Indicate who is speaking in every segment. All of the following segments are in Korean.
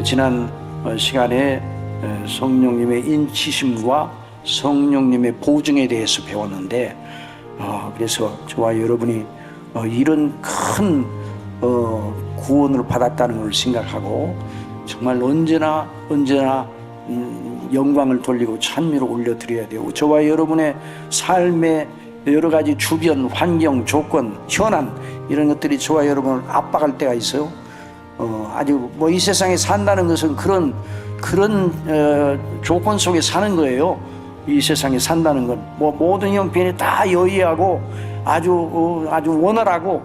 Speaker 1: 지난 시간에 성령님의 인치심과 성령님의 보증에 대해서 배웠는데, 그래서 저와 여러분이 이런 큰 구원을 받았다는 걸 생각하고 정말 언제나 영광을 돌리고 찬미를 올려드려야 돼요. 저와 여러분의 삶의 여러 가지 주변 환경, 조건, 현안 이런 것들이 저와 여러분을 압박할 때가 있어요. 아주 이 세상에 산다는 것은 그런 조건 속에 사는 거예요. 이 세상에 산다는 건 모든 형편이 다 여의하고 아주 원활하고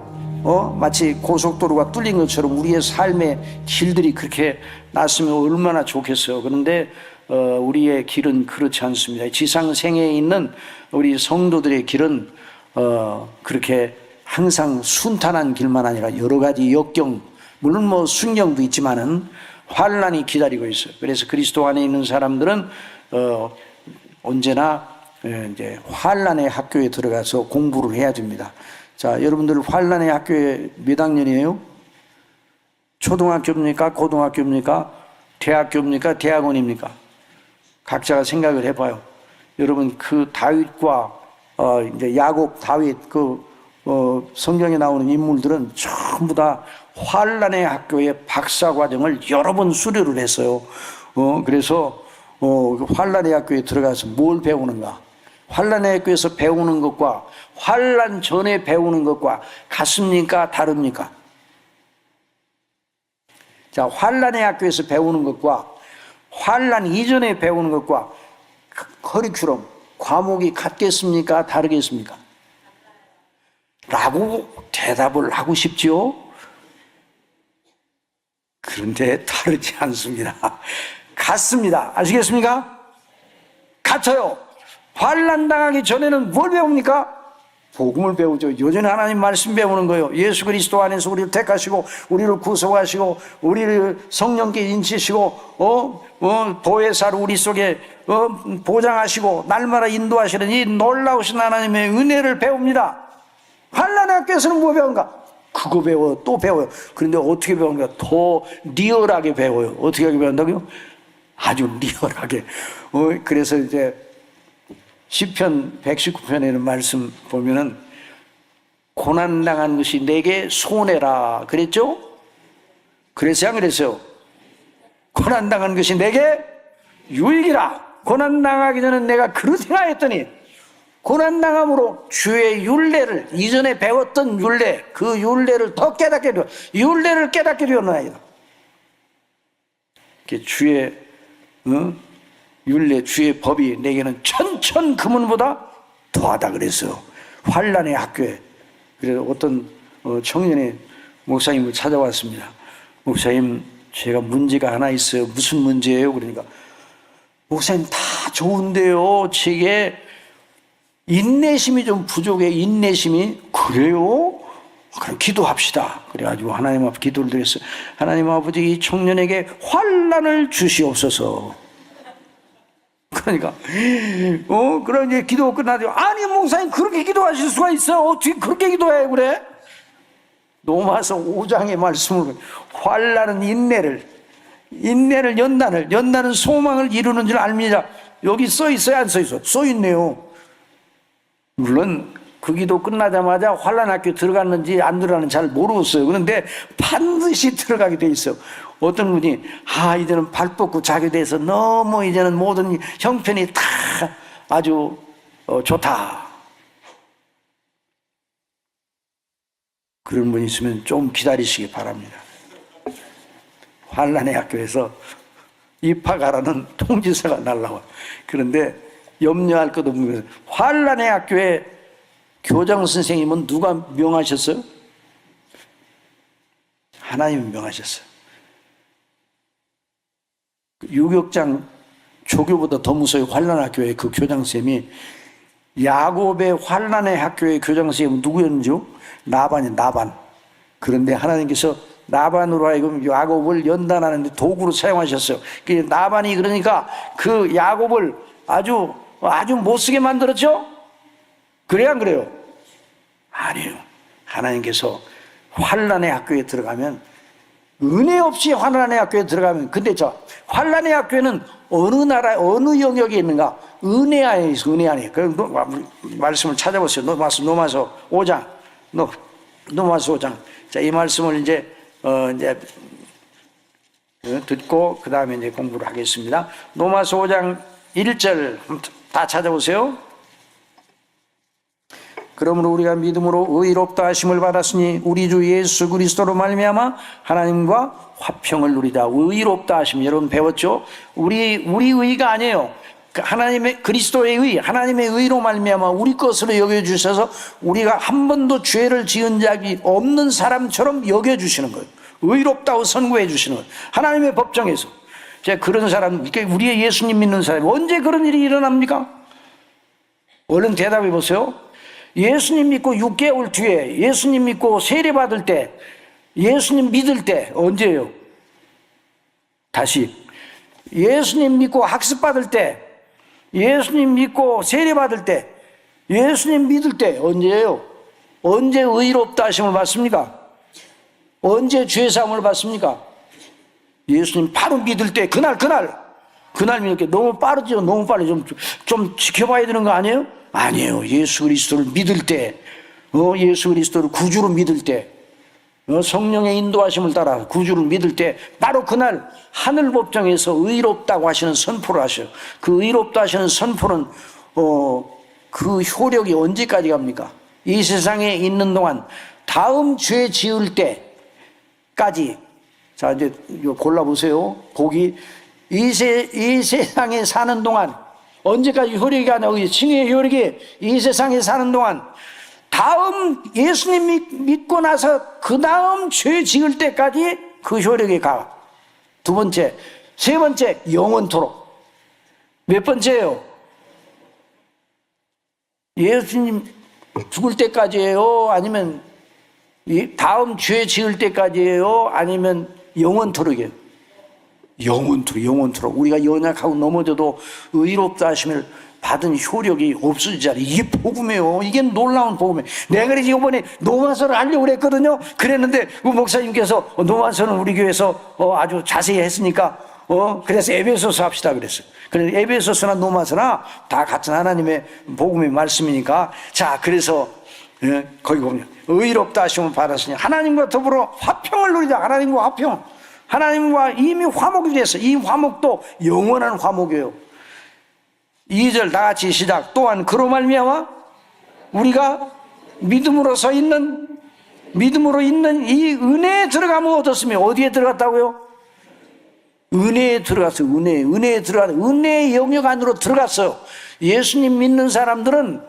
Speaker 1: 마치 고속도로가 뚫린 것처럼 우리의 삶의 길들이 그렇게 났으면 얼마나 좋겠어요. 그런데 우리의 길은 그렇지 않습니다. 지상생에 있는 우리 성도들의 길은 그렇게 항상 순탄한 길만 아니라 여러 가지 역경, 물론 순경도 있지만은 환난이 기다리고 있어요. 그래서 그리스도 안에 있는 사람들은 언제나 이제 환난의 학교에 들어가서 공부를 해야 됩니다. 자, 여러분들 환난의 학교에 몇 학년이에요? 초등학교입니까? 고등학교입니까? 대학교입니까? 대학원입니까? 각자가 생각을 해봐요. 여러분, 그 다윗과 이제 야곱, 다윗 성경에 나오는 인물들은 전부 다 환난의 학교의 박사 과정을 여러 번 수료를 했어요. 그래서 환난의 학교에 들어가서 뭘 배우는가? 환난의 학교에서 배우는 것과 환난 전에 배우는 것과 같습니까? 다릅니까? 자, 환난의 학교에서 배우는 것과 환난 이전에 배우는 것과 커리큘럼, 과목이 같겠습니까? 다르겠습니까? 라고 대답을 하고 싶지요? 그런데 다르지 않습니다. 같습니다. 아시겠습니까? 같아요. 환난 당하기 전에는 뭘 배웁니까? 복음을 배우죠. 여전히 하나님 말씀 배우는 거예요. 예수 그리스도 안에서 우리를 택하시고 우리를 구속하시고 우리를 성령께 인치시고 보혜사로 우리 속에 보장하시고 날마다 인도하시는 이 놀라우신 하나님의 은혜를 배웁니다. 환난의 학교에서는 뭐 배운가? 그거 배워요. 또 배워요. 그런데 어떻게 배우는가? 더 리얼하게 배워요. 어떻게 하게 배운다고요? 아주 리얼하게. 그래서 이제 시편 119편에는 말씀 보면은 고난당한 것이 내게 손해라 그랬죠? 그랬어요? 안 그랬어요? 고난당한 것이 내게 유익이라. 고난당하기 전에 내가 그렇게 생각했더니 고난당함으로 주의 율례를, 이전에 배웠던 율례, 그 율례를 더 깨닫게 되어, 율례를 깨닫게 되었나이다. 주의 율례, 주의 법이 내게는 천천 금은보다 더하다 그랬어요. 환난의 학교에. 그래서 어떤 청년의 목사님을 찾아왔습니다. 목사님, 제가 문제가 하나 있어요. 무슨 문제예요? 그러니까 목사님 다 좋은데요, 제게 인내심이 좀 부족해. 인내심이. 그래요? 그럼 기도합시다. 그래가지고 하나님 앞에 기도를 드렸어요. 하나님 아버지, 이 청년에게 환난을 주시옵소서. 그러니까 그럼 이제 기도 끝나죠. 아니 목사님, 그렇게 기도하실 수가 있어요? 어떻게 그렇게 기도해요? 그래? 로마서 5장의 말씀을, 환난은 인내를 연단은 소망을 이루는 줄 알미라. 여기 써 있어요? 안 써 있어? 써 있네요. 물론 그 기도 끝나자마자 환난 학교에 들어갔는지 안 들어갔는지 잘 모르겠어요. 그런데 반드시 들어가게 돼 있어요. 어떤 분이 이제는 발 뻗고 자게 돼서 너무 이제는 모든 형편이 다 아주 좋다. 그런 분 있으면 좀 기다리시기 바랍니다. 환난의 학교에서 입학하라는 통지서가 날라와. 그런데 염려할 것 없는 것은, 환난의 학교에 교장 선생님은 누가 명하셨어요? 하나님이 명하셨어요. 유격장 조교보다 더 무서워요. 환난 학교의 그 교장 선생님이. 야곱의 환난의 학교의 교장 선생님은 누구였는지요? 나반. 그런데 하나님께서 나반으로 하여금 야곱을 연단하는데 도구로 사용하셨어요. 나반이 그러니까 그 야곱을 아주 못쓰게 만들었죠? 그래요, 안 그래요? 아니에요. 하나님께서 환난의 학교에 들어가면 은혜 없이 환란의 학교에 들어가면, 근데 저 환란의 학교에는 어느 나라, 어느 영역에 있는가? 은혜 안에 있어, 은혜 안에. 그 말씀을 찾아보세요. 노마서 5장. 노마서 5장. 자, 이 말씀을 이제 듣고, 그 다음에 이제 공부를 하겠습니다. 노마서 5장 1절 다 찾아보세요. 그러므로 우리가 믿음으로 의롭다 하심을 받았으니 우리 주 예수 그리스도로 말미암아 하나님과 화평을 누리다. 의롭다 하심, 여러분 배웠죠? 우리 의가 아니에요. 하나님의, 그리스도의 의, 하나님의 의로 말미암아 우리 것으로 여겨주셔서 우리가 한 번도 죄를 지은 적이 없는 사람처럼 여겨주시는 거예요. 의롭다고 선고해 주시는 거예요. 하나님의 법정에서. 제가 그런 사람, 우리의 예수님 믿는 사람이 언제 그런 일이 일어납니까? 얼른 대답해 보세요. 예수님 믿고 6개월 뒤에, 예수님 믿고 세례받을 때, 예수님 믿을 때 언제예요? 다시 예수님 믿고 학습받을 때, 예수님 믿고 세례받을 때, 예수님 믿을 때 언제예요? 언제 의롭다 하심을 받습니까? 언제 죄사함을 받습니까? 예수님 바로 믿을 때, 그날 믿을 때. 너무 빠르죠? 너무 빨리 좀 지켜봐야 되는 거 아니에요? 아니에요. 예수 그리스도를 믿을 때, 예수 그리스도를 구주로 믿을 때, 성령의 인도하심을 따라 구주를 믿을 때, 바로 그날 하늘 법정에서 의롭다고 하시는 선포를 하셔요. 그 의롭다 하시는 선포는 그 효력이 언제까지 갑니까? 이 세상에 있는 동안 다음 죄 지을 때까지. 자, 이제 골라보세요. 복이 이 세상에 사는 동안 언제까지 효력이 가냐? 칭의의 효력이 이 세상에 사는 동안 다음 예수님 믿고 나서 그 다음 죄 지을 때까지 그 효력이 가. 두 번째, 세 번째, 영원토록. 몇 번째예요? 예수님 죽을 때까지예요? 아니면 다음 죄 지을 때까지예요? 아니면 영원토록이에요? 영원토록. 우리가 연약하고 넘어져도 의롭다 하심을 받은 효력이 없어지지 않아요. 이게 복음이에요. 이게 놀라운 복음이에요. 내가 그래서 이번에 노마서를 하려고 그랬거든요. 그랬는데 그 목사님께서 노마서는 우리 교회에서 아주 자세히 했으니까 그래서 에베소서 합시다 그랬어요. 그래서 에베소서나 노마서나 다 같은 하나님의 복음의 말씀이니까, 자, 그래서 거기 보면 의롭다 하심을 받았으니 하나님과 더불어 화평을 누리자. 하나님과 화평. 하나님과 이미 화목이 됐어. 이 화목도 영원한 화목이에요. 2절 다 같이 시작. 또한 그로 말미암아 우리가 믿음으로 있는 이 은혜에 들어가면 얻었으며, 어디에 들어갔다고요? 은혜에 들어갔어요. 은혜에 들어갔어요. 은혜의 영역 안으로 들어갔어요. 예수님 믿는 사람들은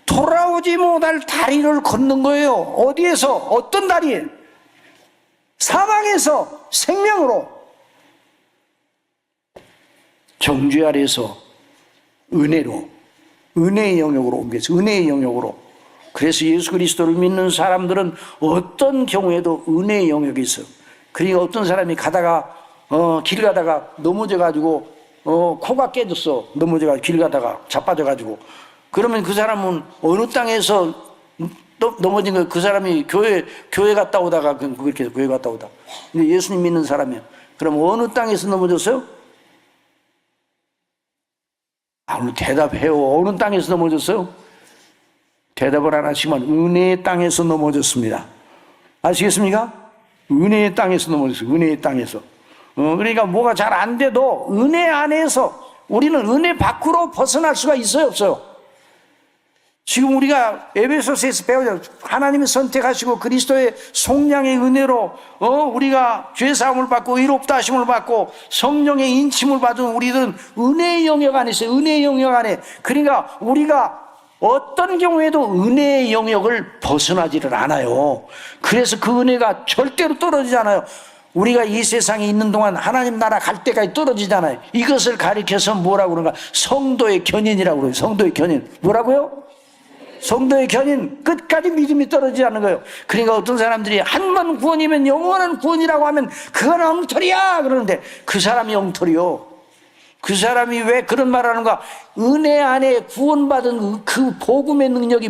Speaker 1: 돌아오지 못할 다리를 걷는 거예요. 어디에서? 어떤 다리? 사망에서 생명으로, 정죄 아래에서 은혜로, 은혜의 영역으로 옮겼어요. 은혜의 영역으로. 그래서 예수 그리스도를 믿는 사람들은 어떤 경우에도 은혜의 영역이 있어요. 그러니까 어떤 사람이 가다가 길 가다가 넘어져가지고 코가 깨졌어. 넘어져가지고 길 가다가 자빠져가지고, 그러면 그 사람은 어느 땅에서 넘어진 거, 그 사람이 교회 갔다 오다가, 그렇게 교회 갔다 오다. 근데 예수님 믿는 사람이야. 그럼 어느 땅에서 넘어졌어요? 오늘 대답해요. 어느 땅에서 넘어졌어요? 대답을 안 하시면 은혜의 땅에서 넘어졌습니다. 아시겠습니까? 은혜의 땅에서 넘어졌어요. 은혜의 땅에서. 그러니까 뭐가 잘 안 돼도 은혜 안에서, 우리는 은혜 밖으로 벗어날 수가 있어요, 없어요? 지금 우리가 에베소서에서 배우자, 하나님이 선택하시고 그리스도의 속량의 은혜로 우리가 죄사함을 받고 의롭다 하심을 받고 성령의 인침을 받은 우리들은 은혜의 영역 안에 있어요. 은혜의 영역 안에. 그러니까 우리가 어떤 경우에도 은혜의 영역을 벗어나지를 않아요. 그래서 그 은혜가 절대로 떨어지지 않아요. 우리가 이 세상에 있는 동안 하나님 나라 갈 때까지 떨어지잖아요. 이것을 가리켜서 뭐라고 그런가? 성도의 견인이라고 그래요. 성도의 견인. 뭐라고요? 성도의 견인, 끝까지 믿음이 떨어지지 않는 거예요. 그러니까 어떤 사람들이 한 번 구원이면 영원한 구원이라고 하면 그건 엉터리야 그러는데, 그 사람이 엉터리요. 그 사람이 왜 그런 말을 하는가? 은혜 안에 구원받은 그 복음의 능력이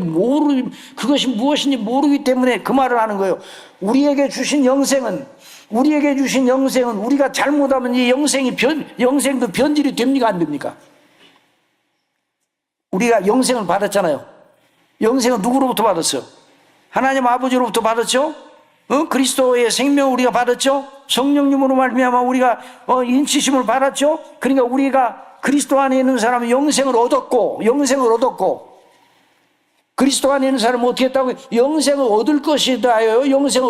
Speaker 1: 그것이 무엇인지 모르기 때문에 그 말을 하는 거예요. 우리에게 주신 영생은 우리가 잘못하면 이 영생도 변질이 됩니까? 안 됩니까? 우리가 영생을 받았잖아요. 영생은 누구로부터 받았어요? 하나님 아버지로부터 받았죠? 그리스도의 생명을 우리가 받았죠? 성령님으로 말미암아 우리가 인치심을 받았죠? 그러니까 우리가 그리스도 안에 있는 사람은 영생을 얻었고 그리스도 안에 있는 사람은 어떻게 했다고요? 영생을 얻을 것이다요. 영생을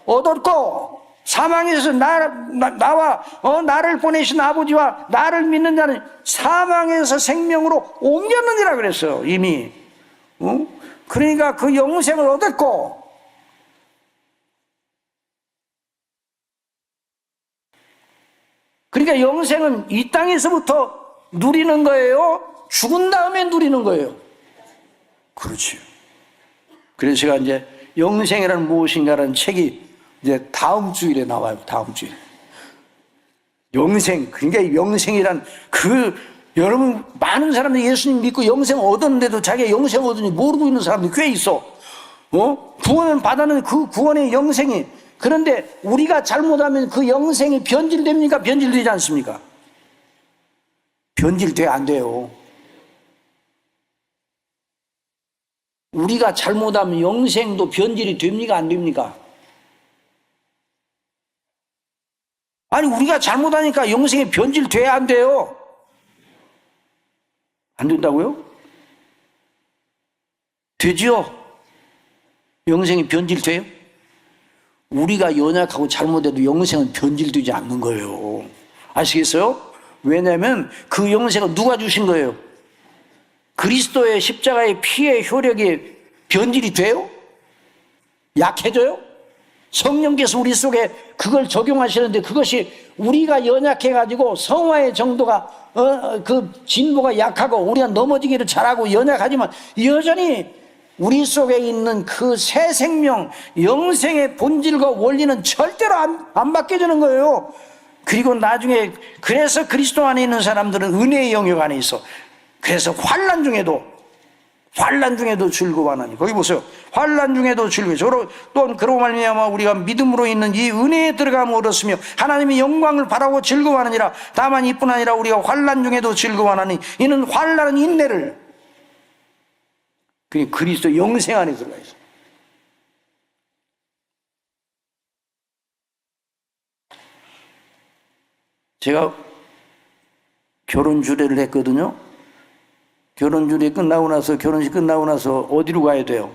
Speaker 1: 얻었고 사망에서 나를 보내신 아버지와 나를 믿는 자는 사망에서 생명으로 옮겼느니라 그랬어요. 이미. 그러니까 그 영생을 얻었고, 그러니까 영생은 이 땅에서부터 누리는 거예요? 죽은 다음에 누리는 거예요? 그렇지. 그래서 제가 이제 영생이란 무엇인가라는 책이 이제 다음 주일에 나와요. 다음 주일에. 영생, 그러니까 영생이란 여러분 많은 사람들이 예수님 믿고 영생 얻었는데도 자기가 영생 얻은지 모르고 있는 사람들이 꽤 있어. 구원을 받아는 그 구원의 영생이, 그런데 우리가 잘못하면 그 영생이 변질됩니까? 변질되지 않습니까? 변질돼 안 돼요. 우리가 잘못하면 영생도 변질이 됩니까? 안 됩니까? 아니, 우리가 잘못하니까 영생이 변질돼야 안 돼요. 안 된다고요? 되지요? 영생이 변질돼요? 우리가 연약하고 잘못해도 영생은 변질되지 않는 거예요. 아시겠어요? 왜냐하면 그 영생은 누가 주신 거예요? 그리스도의 십자가의 피의 효력이 변질이 돼요? 약해져요? 성령께서 우리 속에 그걸 적용하시는데 그것이 우리가 연약해가지고 성화의 정도가 그 진보가 약하고 우리가 넘어지기를 잘하고 연약하지만 여전히 우리 속에 있는 그 새 생명, 영생의 본질과 원리는 절대로 안 바뀌어지는 거예요. 그리고 나중에 그래서 그리스도 안에 있는 사람들은 은혜의 영역 안에 있어. 그래서 환난 중에도 즐거워하나니. 거기 보세요. 환난 중에도 즐거워. 또한 그로 말미암아 우리가 믿음으로 있는 이 은혜에 들어감을 얻었으며 하나님의 영광을 바라고 즐거워하느니라. 다만 이뿐 아니라 우리가 환난 중에도 즐거워하나니 이는 환난은 인내를. 그게 그리스도 영생 안에 들어가 있어. 제가 결혼 주례를 했거든요. 결혼 주례 끝나고 나서, 결혼식 끝나고 나서 어디로 가야 돼요?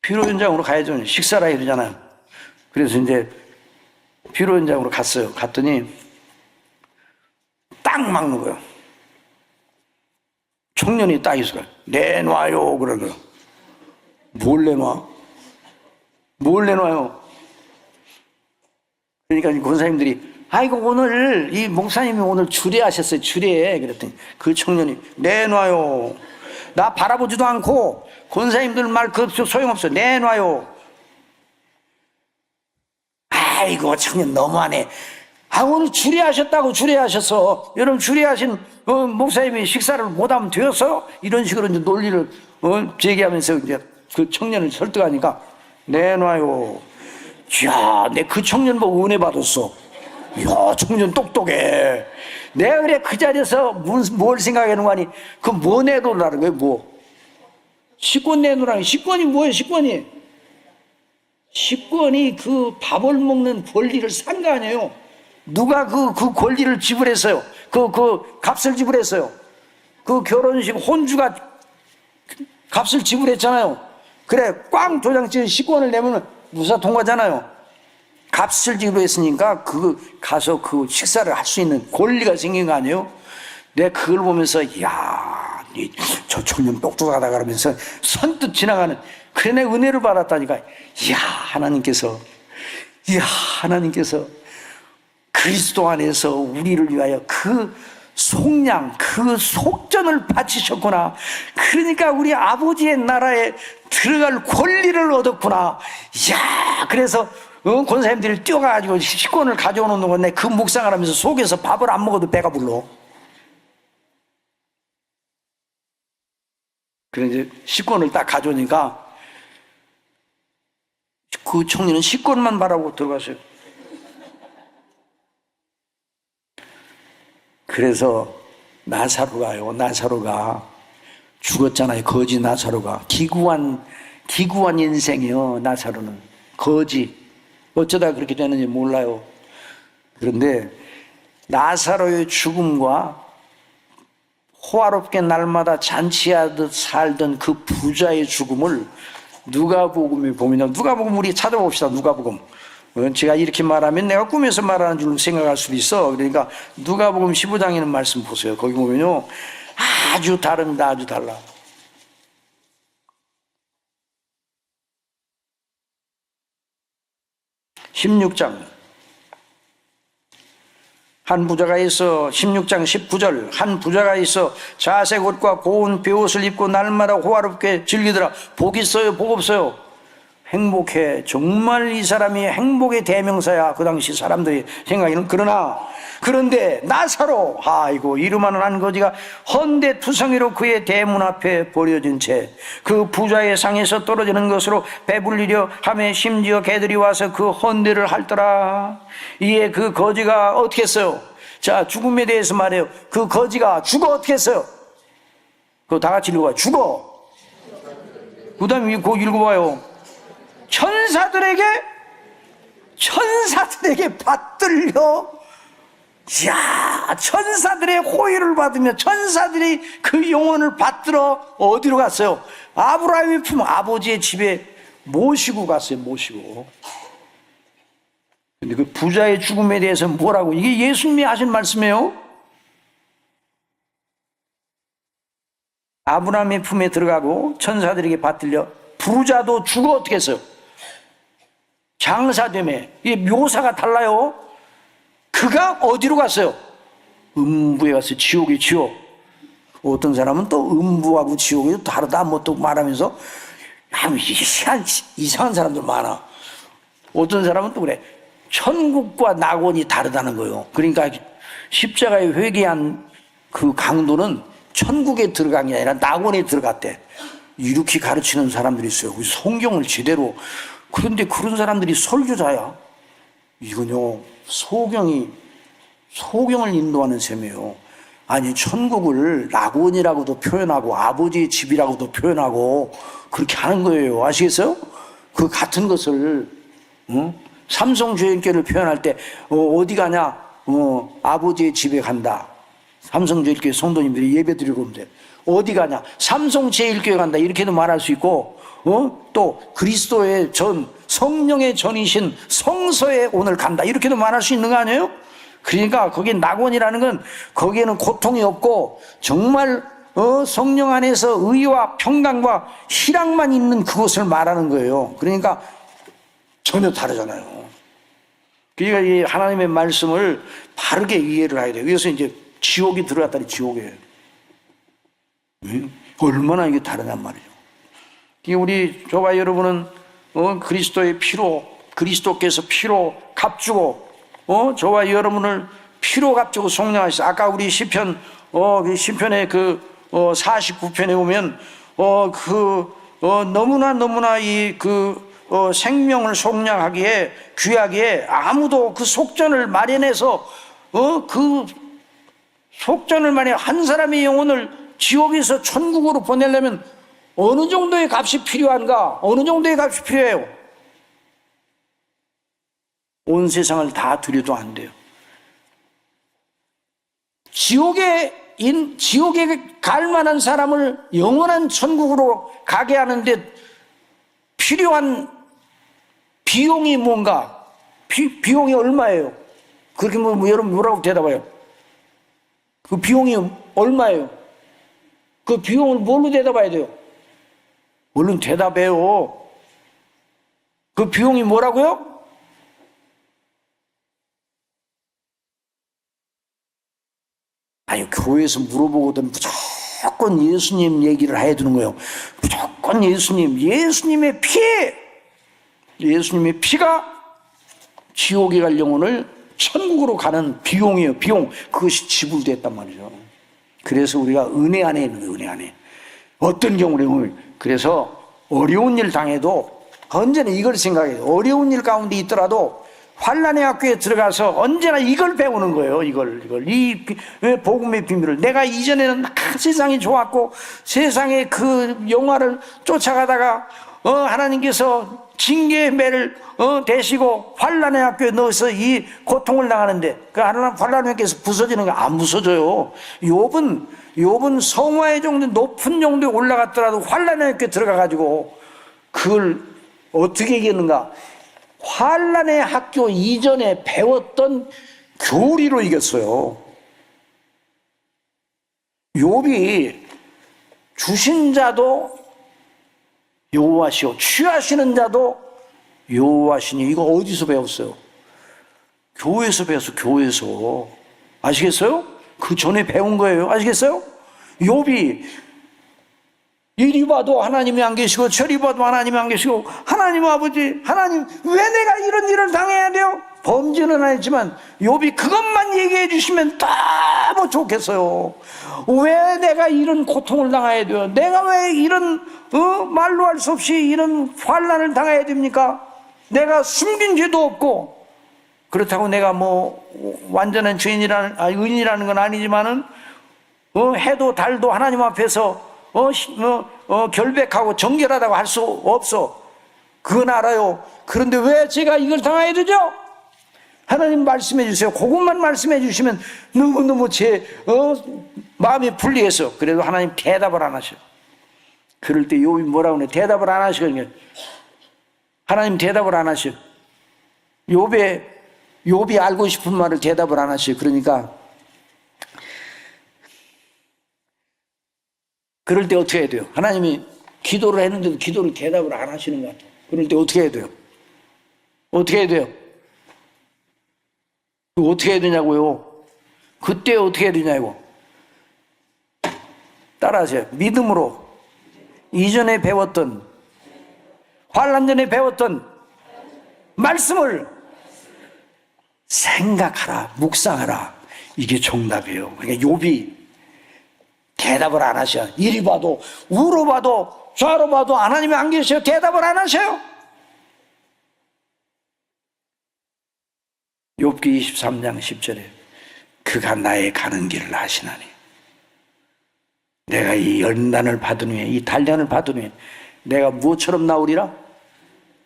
Speaker 1: 피로 현장으로 가야죠. 식사라 해야 되잖아요. 그래서 이제 피로 현장으로 갔어요. 갔더니 딱 막는 거예요. 청년이 딱 있어요. 내놔요. 그러고요. 뭘 내놔? 뭘 내놔요? 그러니까 권사님들이 아이고 오늘 이 목사님이 오늘 주례하셨어요. 주례. 그랬더니 그 청년이 내놔요. 나 바라보지도 않고 권사님들 말 그 소용없어. 내놔요. 아이고 청년 너무하네. 오늘 주례하셨다고 주례하셨어. 여러분 주례하신 목사님이 식사를 못하면 되었어요? 이런 식으로 이제 논리를 제기하면서 이제 그 청년을 설득하니까 내놔요. 이야, 내 그 청년 보고 은혜 받았어. 이야, 청년 똑똑해. 내가 그래 그 자리에서 뭘 생각하는 거 아니? 그 뭐 내놓으라는 거예요, 뭐? 식권 내놓으라는 거예요. 식권이 뭐예요, 식권이? 식권이 그 밥을 먹는 권리를 산 거 아니에요? 누가 그 권리를 지불했어요? 그 값을 지불했어요? 그 결혼식 혼주가 값을 지불했잖아요. 그래, 꽝 도장 찍은 식권을 내면 무사 통과잖아요. 값을 지불했으니까 가서 그 식사를 할 수 있는 권리가 생긴 거 아니에요? 내가 그걸 보면서 이야, 저 청년 똑똑하다 그러면서 선뜻 지나가는, 그래 내가 은혜를 받았다니까. 이야, 하나님께서 그리스도 안에서 우리를 위하여 그 속량, 그 속전을 바치셨구나. 그러니까 우리 아버지의 나라에 들어갈 권리를 얻었구나. 이야, 그래서 권사님들이 뛰어가가지고 식권을 가져오는 건데 그 묵상을 하면서 속에서 밥을 안 먹어도 배가 불러. 그래 이제 식권을 딱 가져오니까 그 청년은 식권만 바라고 들어갔어요. 그래서 나사로가 죽었잖아요. 거지 나사로가. 기구한 인생이요. 나사로는 거지. 어쩌다 그렇게 되는지 몰라요. 그런데 나사로의 죽음과 호화롭게 날마다 잔치하듯 살던 그 부자의 죽음을 누가복음에 보면, 누가복음 우리 찾아봅시다. 누가복음. 제가 이렇게 말하면 내가 꿈에서 말하는 줄 생각할 수도 있어. 그러니까 누가복음 15장에 있는 말씀 보세요. 거기 보면요, 아주 다릅니다. 아주 달라. 16장 한 부자가 있어. 16장 19절 한 부자가 있어 자색 옷과 고운 베옷을 입고 날마다 호화롭게 즐기더라. 복 있어요? 복 없어요? 행복해. 정말 이 사람이 행복의 대명사야. 그 당시 사람들이 생각에는. 그런데 나사로, 아이고 이름하는 한 거지가 헌데 투성이로 그의 대문 앞에 버려진 채 그 부자의 상에서 떨어지는 것으로 배불리려 하며 심지어 개들이 와서 그 헌데를 핥더라. 이에 그 거지가 어떻게 했어요? 자, 죽음에 대해서 말해요. 그 거지가 죽어 어떻게 했어요? 그거 다 같이 읽어봐요. 죽어. 그 다음에 그거 읽어봐요. 천사들에게 받들려. 이야, 천사들의 호의를 받으며 천사들이 그 영혼을 받들어 어디로 갔어요? 아브라함의 품, 아버지의 집에 모시고 갔어요. 모시고. 근데 그 부자의 죽음에 대해서 뭐라고? 이게 예수님이 하신 말씀이에요. 아브라함의 품에 들어가고 천사들에게 받들려. 부자도 죽어 어떻게 했어요? 장사되매. 이게 묘사가 달라요. 그가 어디로 갔어요? 음부에 갔어요. 지옥이 지옥. 어떤 사람은 또 음부하고 지옥이 다르다 뭐 또 말하면서 이상한 사람들 많아. 어떤 사람은 또 그래. 천국과 낙원이 다르다는 거예요. 그러니까 십자가에 회개한 그 강도는 천국에 들어간 게 아니라 낙원에 들어갔대. 이렇게 가르치는 사람들이 있어요. 성경을 제대로. 그런데 그런 사람들이 설교자야. 이건요, 소경을 인도하는 셈이에요. 아니, 천국을 낙원이라고도 표현하고 아버지의 집이라고도 표현하고 그렇게 하는 거예요. 아시겠어요? 그 같은 것을 삼성주일교를 표현할 때 어디 가냐? 아버지의 집에 간다. 삼성주일교회 성도님들이 예배 드리고 오면 돼. 어디 가냐? 삼성제일교회 간다. 이렇게도 말할 수 있고, 또 그리스도의 성령의 전이신 성서에 오늘 간다. 이렇게도 말할 수 있는 거 아니에요? 그러니까 거기 낙원이라는 건 거기에는 고통이 없고 정말 성령 안에서 의와 평강과 희락만 있는 그곳을 말하는 거예요. 그러니까 전혀 다르잖아요. 그러니까 이 하나님의 말씀을 바르게 이해를 해야 돼요. 그래서 이제 지옥이 들어갔다니 지옥에. 얼마나 이게 다르단 말이죠. 우리 저와 여러분은 그리스도의 피로, 그리스도께서 피로 값주고 저와 여러분을 피로 값주고 속량하시다. 아까 우리 시편 시편의 그 49편에 보면 너무나 이 생명을 속량하기에 귀하기에 아무도 그 속전을 마련해서 그 속전을 마련해 한 사람의 영혼을 지옥에서 천국으로 보내려면 어느 정도의 값이 필요한가? 어느 정도의 값이 필요해요? 온 세상을 다 드려도 안 돼요. 지옥에 갈 만한 사람을 영원한 천국으로 가게 하는데 필요한 비용이 뭔가? 비용이 얼마예요? 그렇게 여러분 뭐라고 대답해요? 그 비용이 얼마예요? 그 비용을 뭘로 대답해야 돼요? 얼른 대답해요. 그 비용이 뭐라고요? 아니, 교회에서 물어보거든 무조건 예수님 얘기를 해야 되는 거예요. 무조건 예수님의 피! 예수님의 피가 지옥에 갈 영혼을 천국으로 가는 비용이에요. 비용. 그것이 지불됐단 말이죠. 그래서 우리가 은혜 안에 있는 거예요. 은혜 안에. 어떤 경우를, 그래서 어려운 일 당해도 언제나 이걸 생각해요. 어려운 일 가운데 있더라도 환난의 학교에 들어가서 언제나 이걸 배우는 거예요. 이 복음의 비밀을. 내가 이전에는 막 세상이 좋았고 세상의 그 영화를 쫓아가다가 하나님께서 징계의 매를 대시고 환난의 학교에 넣어서 이 고통을 당하는데 그 환난의 학교에서 부서지는 거 안 부서져요. 욥은 성화의 정도 높은 정도에 올라갔더라도 환난의 학교에 들어가가지고 그걸 어떻게 이겼는가? 환난의 학교 이전에 배웠던 교리로 이겼어요. 욥이 주신 자도 여호와시오 취하시는 자도 여호와시니 이거 어디서 배웠어요? 교회에서 배웠어. 교회에서. 아시겠어요? 그 전에 배운 거예요. 아시겠어요? 욥이 이리 봐도 하나님이 안 계시고 저리 봐도 하나님이 안 계시고 하나님 아버지 하나님 왜 내가 이런 일을 당해야 돼요? 범죄는 안 했지만 욥이 그것만 얘기해 주시면 너무 좋겠어요. 왜 내가 이런 고통을 당해야 돼요? 내가 왜 이런 말로 할 수 없이 이런 환난을 당해야 됩니까? 내가 숨긴 죄도 없고 그렇다고 내가 뭐 완전한 의인이라는 건 아니지만은 해도 달도 하나님 앞에서 결백하고 정결하다고 할 수 없어. 그건 알아요. 그런데 왜 제가 이걸 당해야 되죠? 하나님 말씀해 주세요. 그것만 말씀해 주시면 너무너무 제 마음이 불리해서. 그래도 하나님 대답을 안 하셔. 그럴 때 욥이 뭐라고 그래? 대답을 안 하시거든요. 하나님 대답을 안 하셔. 욥이 알고 싶은 말을 대답을 안 하셔. 그러니까 그럴 때 어떻게 해야 돼요? 하나님이 기도를 했는데도 기도를 대답을 안 하시는 것 같아요. 그럴 때 어떻게 해야 돼요? 어떻게 해야 돼요? 어떻게 해야 되냐고요? 그때 어떻게 해야 되냐고. 따라하세요. 믿음으로 이전에 배웠던 환난 전에 배웠던 말씀을 생각하라, 묵상하라. 이게 정답이에요. 그러니까 욥이 대답을 안 하셔. 이리 봐도 우로 봐도 좌로 봐도 하나님이 안 계셔. 대답을 안 하셔요. 욥기 23장 10절에 그가 나의 가는 길을 아시나니 내가 이 연단을 받은 후에 이 단련을 받은 후에 내가 무엇처럼 나오리라?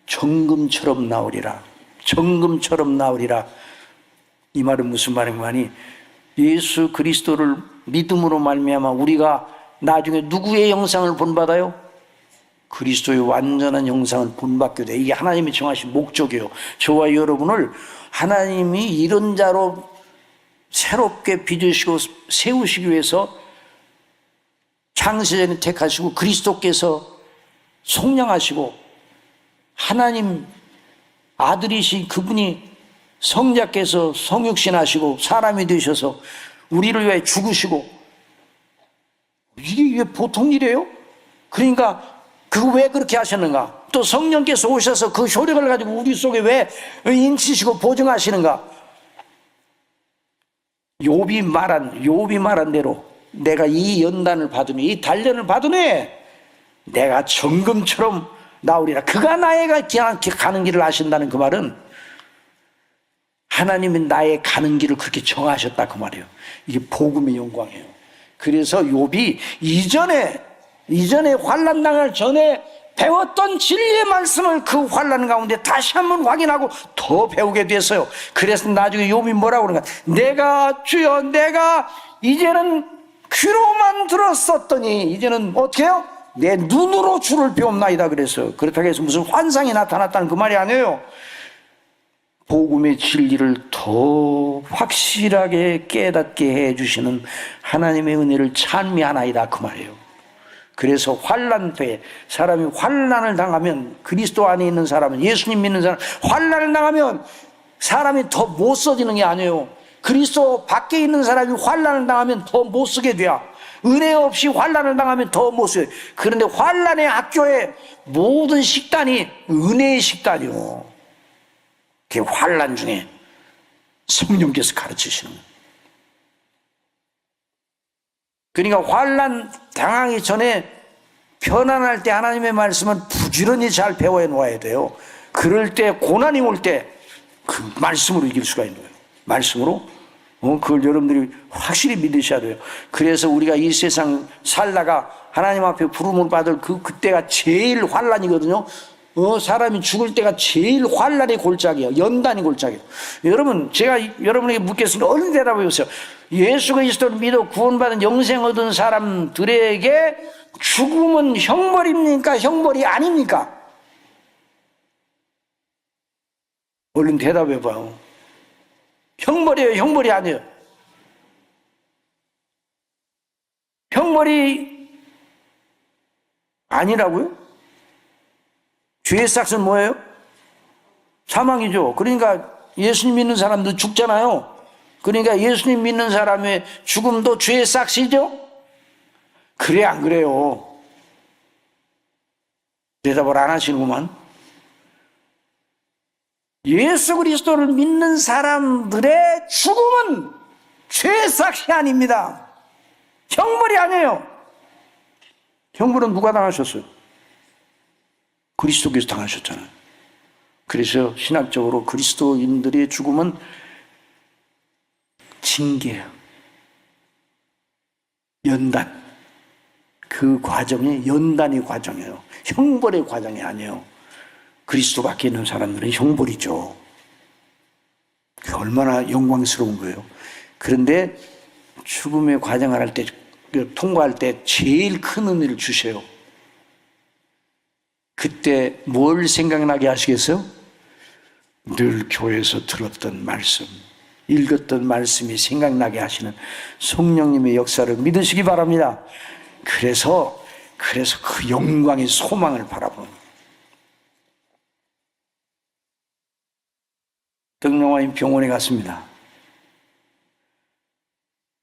Speaker 1: 정금처럼 나오리라. 정금처럼 나오리라. 이 말은 무슨 말인가니 예수 그리스도를 믿음으로 말미암아 우리가 나중에 누구의 형상을 본받아요? 그리스도의 완전한 형상을 본받게 돼. 이게 하나님이 정하신 목적이에요. 저와 여러분을 하나님이 이런 자로 새롭게 빚으시고 세우시기 위해서 창세전에 택하시고 그리스도께서 속량하시고 하나님 아들이신 그분이 성자께서 성육신하시고 사람이 되셔서 우리를 위해 죽으시고 이게 보통 일이에요? 그러니까 그거 왜 그렇게 하셨는가? 또 성령께서 오셔서 그 효력을 가지고 우리 속에 왜 인치시고 보증하시는가? 욥이 말한 대로 내가 이 연단을 받으니 이 단련을 받으니 내가 정금처럼 나오리라. 그가 나의 가는 길을 아신다는 그 말은 하나님이 나의 가는 길을 그렇게 정하셨다 그 말이에요. 이게 복음의 영광이에요. 그래서 욥이 이전에 환난 당할 전에 배웠던 진리의 말씀을 그 환난 가운데 다시 한번 확인하고 더 배우게 됐어요. 그래서 나중에 욥이 뭐라고 그러는가? 내가 주여 내가 이제는 귀로만 들었었더니 이제는 어떻게 해요? 내 눈으로 주를 배움나이다 그랬어요. 그렇다고 해서 무슨 환상이 나타났다는 그 말이 아니에요. 복음의 진리를 더 확실하게 깨닫게 해주시는 하나님의 은혜를 찬미하나이다 그 말이에요. 그래서 환난 때 사람이 환난을 당하면 그리스도 안에 있는 사람은 예수님 믿는 사람 환난을 당하면 사람이 더 못 써지는 게 아니에요. 그리스도 밖에 있는 사람이 환난을 당하면 더 못 쓰게 돼요. 은혜 없이 환난을 당하면 더 못 써요. 그런데 환난의 학교의 모든 식단이 은혜의 식단이요. 그게 환난 중에 성령께서 가르치시는 거예요. 그러니까 환난 당하기 전에 편안할 때 하나님의 말씀을 부지런히 잘 배워 놓아야 돼요. 그럴 때 고난이 올 때 그 말씀으로 이길 수가 있는 거예요. 말씀으로 그걸 여러분들이 확실히 믿으셔야 돼요. 그래서 우리가 이 세상 살다가 하나님 앞에 부름을 받을 그때가 제일 환난이거든요. 사람이 죽을 때가 제일 환난의 골짜기예요. 연단의 골짜기예요. 여러분, 제가 여러분에게 묻겠습니다. 얼른 대답해 보세요. 예수 그리스도를 믿어 구원받은 영생 얻은 사람들에게 죽음은 형벌입니까? 형벌이 아닙니까? 얼른 대답해 봐요. 형벌이에요? 형벌이 아니에요? 형벌이 아니라고요? 죄의 삭은 뭐예요? 사망이죠. 그러니까 예수님 믿는 사람도 죽잖아요. 그러니까 예수님 믿는 사람의 죽음도 죄의 삭이죠? 그래 안 그래요? 대답을 안 하시는구만. 예수 그리스도를 믿는 사람들의 죽음은 죄의 삭이 아닙니다. 형벌이 아니에요. 형벌은 누가 당하셨어요? 그리스도께서 당하셨잖아요. 그래서 신학적으로 그리스도인들의 죽음은 징계예요. 연단. 그 과정이 연단의 과정이에요. 형벌의 과정이 아니에요. 그리스도 밖에 있는 사람들은 형벌이죠. 그게 얼마나 영광스러운 거예요. 그런데 죽음의 과정을 할 때, 통과할 때 제일 큰 은혜를 주세요. 그때 뭘 생각나게 하시겠어요? 늘 교회에서 들었던 말씀, 읽었던 말씀이 생각나게 하시는 성령님의 역사를 믿으시기 바랍니다. 그래서 그 영광의 소망을 바라보는 덕룡아인 병원에 갔습니다.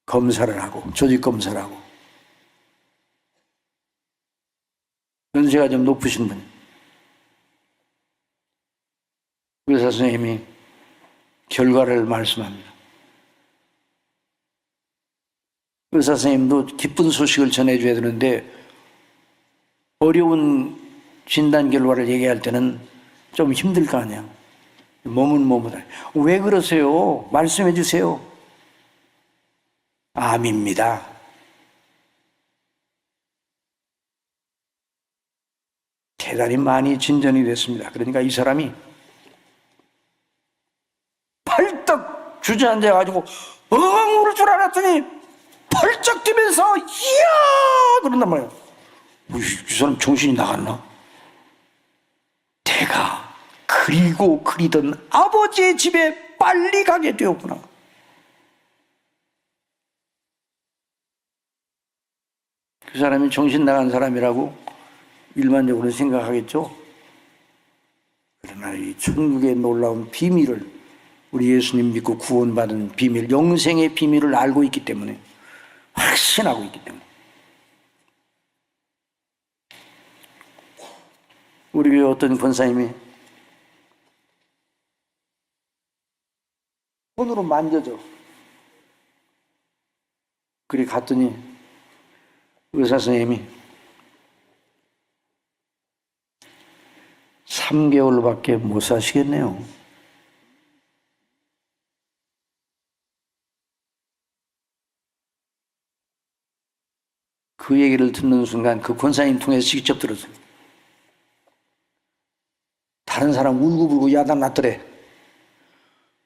Speaker 1: 검사를 하고 조직 검사를 하고 연세가 좀 높으신 분 의사 선생님이 결과를 말씀합니다. 의사 선생님도 기쁜 소식을 전해줘야 되는데 어려운 진단 결과를 얘기할 때는 좀 힘들 거 아니에요. 몸은 몸이다. 왜 그러세요? 말씀해 주세요. 암입니다. 대단히 많이 진전이 됐습니다. 그러니까 이 사람이 벌떡 주저앉아가지고 울을 줄 알았더니 벌쩍 뛰면서 이야 그런단 말이에요. 이 사람 정신이 나갔나? 내가 그리고 그리던 아버지의 집에 빨리 가게 되었구나. 그 사람이 정신 나간 사람이라고 일반적으로 생각하겠죠. 그러나 이 천국의 놀라운 비밀을 우리 예수님 믿고 구원받은 비밀, 영생의 비밀을 알고 있기 때문에 확신하고 있기 때문에 우리 교회 어떤 권사님이 손으로 만져줘. 그리 갔더니 의사 선생님이 3개월밖에 못 사시겠네요. 그 얘기를 듣는 순간 그 권사님 통해서 직접 들었어요. 다른 사람 울고불고 야단 났더래.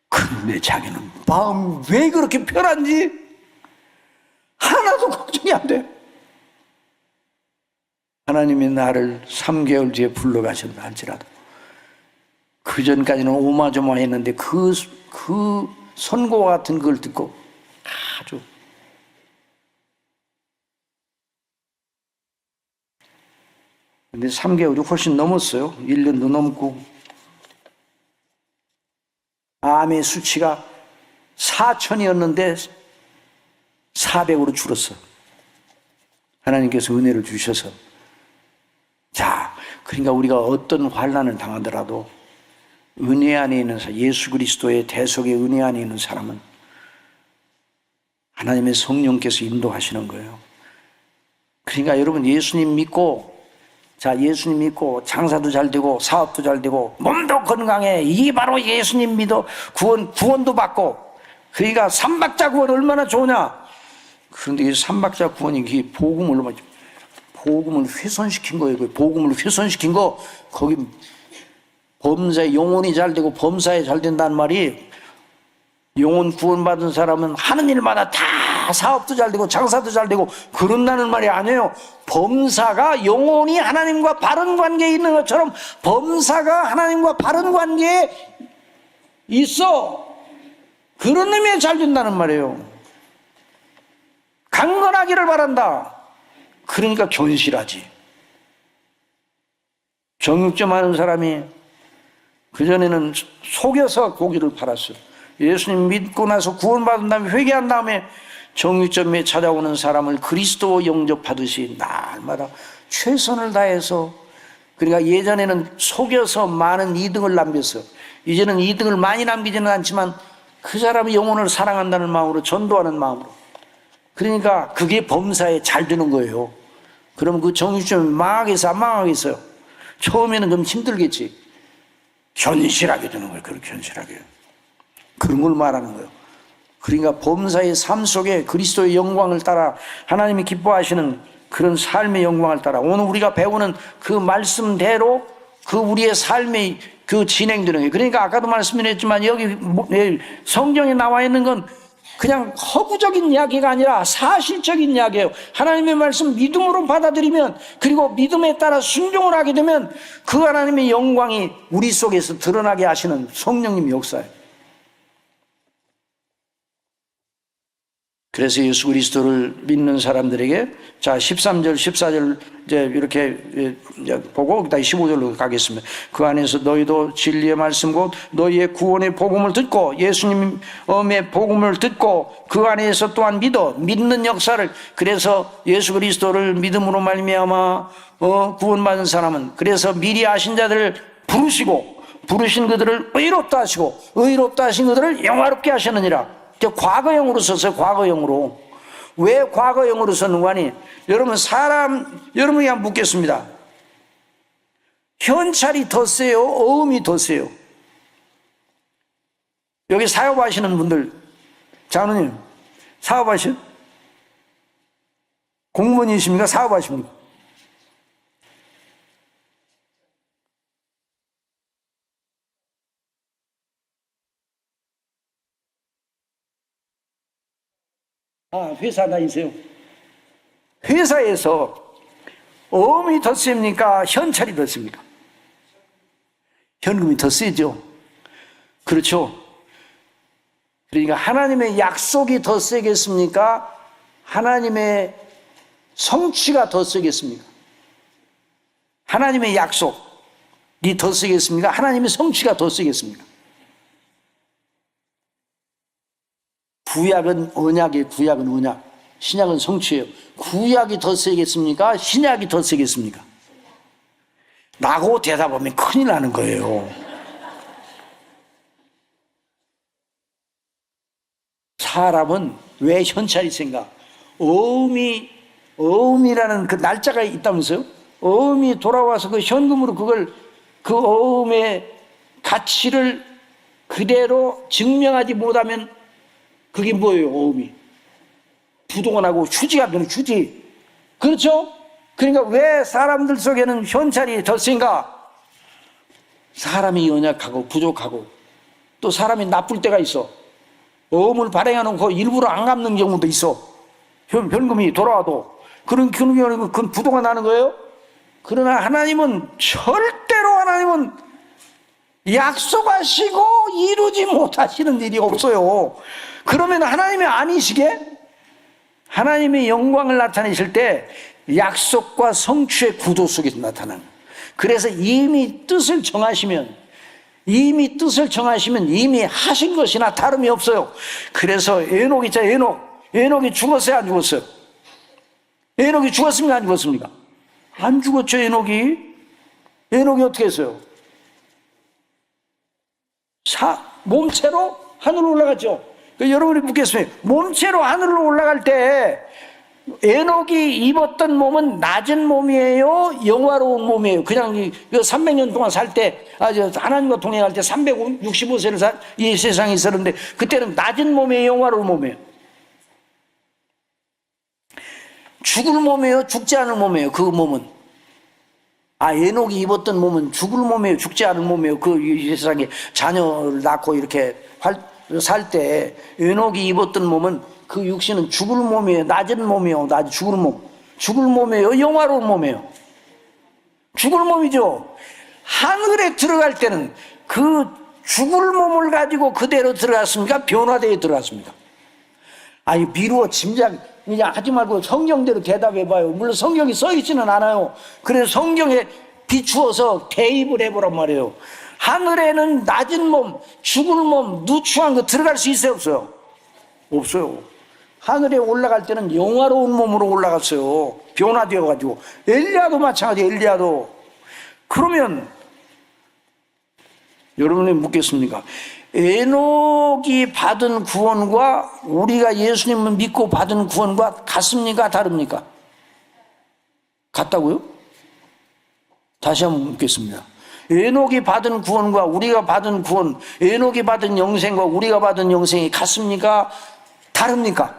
Speaker 1: 근데 자기는 마음 왜 그렇게 편한지 하나도 걱정이 안 돼. 하나님이 나를 3개월 뒤에 불러가신다 할지라도 그 전까지는 오마조마했는데 그 선고와 같은 걸 듣고 아주 근데 3개월이 훨씬 넘었어요. 1년도 넘고 암의 수치가 4,000이었는데 400으로 줄었어. 하나님께서 은혜를 주셔서 자, 그러니까 우리가 어떤 환난을 당하더라도 은혜 안에 있는 사람, 예수 그리스도의 대속의 은혜 안에 있는 사람은 하나님의 성령께서 인도하시는 거예요. 그러니까 여러분 예수님 믿고 장사도 잘 되고 사업도 잘 되고 몸도 건강해. 이게 바로 예수님 믿어 구원도 받고. 그러니까 삼박자 구원 얼마나 좋으냐. 그런데 이 삼박자 구원이 복음을 훼손시킨 거예요. 그 복음을 훼손시킨 거 거기 범사에 영혼이 잘 되고 범사에 잘 된다는 말이 영혼 구원받은 사람은 하는 일마다 다 사업도 잘 되고 장사도 잘 되고 그런다는 말이 아니에요. 범사가 영혼이 하나님과 바른 관계에 있는 것처럼 범사가 하나님과 바른 관계에 있어. 그런 의미에 잘 된다는 말이에요. 강건하기를 바란다. 그러니까 견실하지. 정육점 하는 사람이 그전에는 속여서 고기를 팔았어요. 예수님 믿고 나서 구원받은 다음에 회개한 다음에 정육점에 찾아오는 사람을 그리스도 영접하듯이 날마다 최선을 다해서, 그러니까 예전에는 속여서 많은 이득을 남겼어요. 이제는 이득을 많이 남기지는 않지만 그 사람의 영혼을 사랑한다는 마음으로, 전도하는 마음으로. 그러니까 그게 범사에 잘 되는 거예요. 그럼 그 정육점이 망하겠어 안 망하겠어요? 처음에는 좀 힘들겠지. 견실하게 되는 거예요. 그렇게 견실하게. 그런 걸 말하는 거예요. 그러니까 범사의 삶 속에 그리스도의 영광을 따라 하나님이 기뻐하시는 그런 삶의 영광을 따라 오늘 우리가 배우는 그 말씀대로 그 우리의 삶이 그 진행되는 거예요. 그러니까 아까도 말씀드렸지만 여기 성경에 나와 있는 건 그냥 허구적인 이야기가 아니라 사실적인 이야기예요. 하나님의 말씀 믿음으로 받아들이면, 그리고 믿음에 따라 순종을 하게 되면 그 하나님의 영광이 우리 속에서 드러나게 하시는 성령님의 역사예요. 그래서 예수 그리스도를 믿는 사람들에게, 자 13절 14절 이제 이렇게 보고 그다음에 15절로 가겠습니다. 그 안에서 너희도 진리의 말씀 곧 너희의 구원의 복음을 듣고 예수님의 복음을 듣고 그 안에서 또한 믿는 역사를, 그래서 예수 그리스도를 믿음으로 말미암아 구원받은 사람은, 그래서 미리 아신 자들을 부르신 그들을 의롭다 하시고 의롭다 하신 그들을 영화롭게 하셨느니라. 과거형으로 썼어요. 과거형으로. 왜 과거형으로 썼는가 하니, 여러분이 한번 묻겠습니다. 현찰이 더 세요? 어음이 더 세요? 여기 사업하시는 분들, 장로님 사업하시는 공무원이십니까? 사업하십니까? 회사 다니세요? 회사에서 어음이 더 셉니까? 현찰이 더 셉니까? 현금이 더 세죠. 그렇죠. 그러니까 하나님의 약속이 더 세겠습니까? 하나님의 성취가 더 세겠습니까? 하나님의 약속이 더 세겠습니까? 하나님의 성취가 더 세겠습니까? 구약은 언약이에요. 구약은 언약. 신약은 성취예요. 구약이 더 세겠습니까? 신약이 더 세겠습니까? 라고 대답하면 큰일 나는 거예요. 사람은 왜 현찰이 센가? 어음이라는 그 날짜가 있다면서요? 어음이 돌아와서 그 현금으로 그 어음의 가치를 그대로 증명하지 못하면 그게 뭐예요? 어음이 부동원하고 휴지가 되는 휴지. 그렇죠? 그러니까 왜 사람들 속에는 현찰이 더 센가? 사람이 연약하고 부족하고 또 사람이 나쁠 때가 있어. 어음을 발행해놓고 일부러 안 갚는 경우도 있어. 현금이 돌아와도. 그런 경우는 그건 부도가 나는 거예요. 그러나 하나님은 약속하시고 이루지 못하시는 일이 없어요. 그러면 하나님이 아니시게? 하나님의 영광을 나타내실 때 약속과 성취의 구도 속에서 나타나는 거예요. 그래서 이미 뜻을 정하시면 이미 하신 것이나 다름이 없어요. 그래서 에녹이 죽었어요? 안 죽었어요? 에녹이 죽었습니까? 안 죽었습니까? 안 죽었죠. 에녹이 어떻게 했어요? 몸체로 하늘로 올라갔죠. 여러분이 묻겠습니다. 몸체로 하늘로 올라갈 때 에녹이 입었던 몸은 낮은 몸이에요? 영화로운 몸이에요? 그냥 300년 동안 살 때, 하나님과 동행할 때 365세를 이 세상에 있었는데, 그때는 낮은 몸이에요? 영화로운 몸이에요? 죽을 몸이에요? 죽지 않을 몸이에요? 그 몸은? 에녹이 입었던 몸은 죽을 몸이에요? 죽지 않을 몸이에요? 이 세상에 자녀를 낳고 이렇게 살 때, 에녹이 입었던 몸은 그 육신은 죽을 몸이에요? 낮은 몸이에요? 죽을 몸. 죽을 몸이에요? 영화로운 몸이에요? 죽을 몸이죠. 하늘에 들어갈 때는 그 죽을 몸을 가지고 그대로 들어갔습니까? 변화되어 들어갔습니까? 미루어 짐작 그냥 하지 말고 성경대로 대답해봐요. 물론 성경이 써있지는 않아요. 그래서 성경에 비추어서 대입을 해보란 말이에요. 하늘에는 낮은 몸, 죽을 몸, 누추한 거 들어갈 수 있어요? 없어요? 없어요. 하늘에 올라갈 때는 영화로운 몸으로 올라갔어요. 변화되어가지고. 엘리야도 마찬가지예요. 엘리야도. 그러면 여러분이 묻겠습니까? 에녹이 받은 구원과 우리가 예수님을 믿고 받은 구원과 같습니까? 다릅니까? 같다고요? 다시 한번 묻겠습니다. 에녹이 받은 구원과 우리가 받은 구원, 에녹이 받은 영생과 우리가 받은 영생이 같습니까? 다릅니까?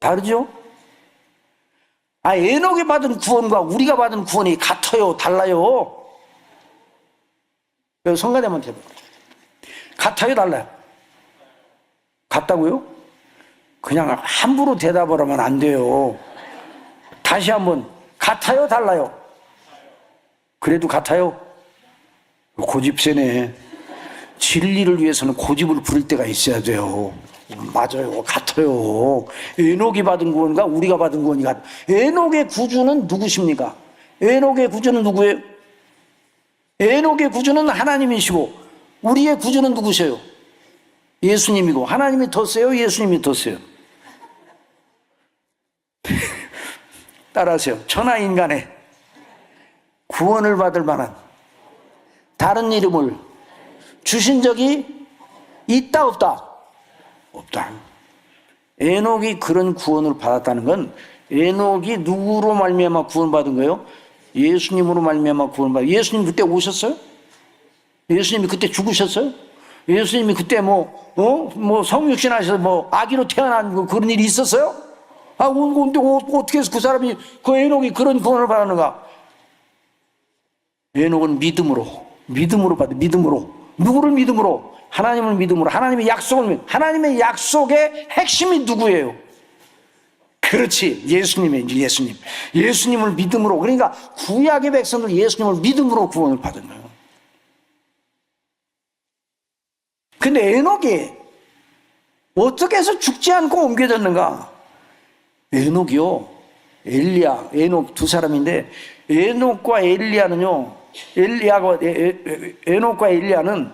Speaker 1: 다르죠? 에녹이 받은 구원과 우리가 받은 구원이 같아요? 달라요? 성가대한테 해봐요. 같아요? 달라요? 같다고요? 그냥 함부로 대답을 하면 안 돼요. 다시 한번, 같아요? 달라요? 그래도 같아요? 고집세네. 진리를 위해서는 고집을 부릴 때가 있어야 돼요. 맞아요. 같아요. 에녹이 받은 구원과 우리가 받은 구원이 같아요. 에녹의 구주는 누구십니까? 에녹의 구주는 누구예요? 에녹의 구주는 하나님이시고 우리의 구주는 누구세요? 예수님이고. 하나님이 더 세요? 예수님이 더 세요? 따라하세요. 천하인간의 구원을 받을 만한 다른 이름을 주신 적이 있다 없다? 없다. 에녹이 그런 구원을 받았다는 건 에녹이 누구로 말미암아 구원받은 거예요? 예수님으로 말미암아 구원받은. 예수님 그때 오셨어요? 예수님이 그때 죽으셨어요? 예수님이 그때 성육신 하셔서 아기로 태어난 그런 일이 있었어요? 근데 어떻게 해서 그 사람이, 그 에녹이 그런 구원을 받았는가? 에녹은 믿음으로 받아. 믿음으로. 누구를 믿음으로? 하나님을 믿음으로. 하나님의 약속을 믿음. 하나님의 약속의 핵심이 누구예요? 그렇지, 예수님이에요. 예수님을 믿음으로. 그러니까 구약의 백성들 예수님을 믿음으로 구원을 받은 거예요. 근데 에녹이 어떻게 해서 죽지 않고 옮겨졌는가? 에녹이요, 엘리야, 에녹 두 사람인데, 에녹과 엘리야는요, 에녹과 엘리야는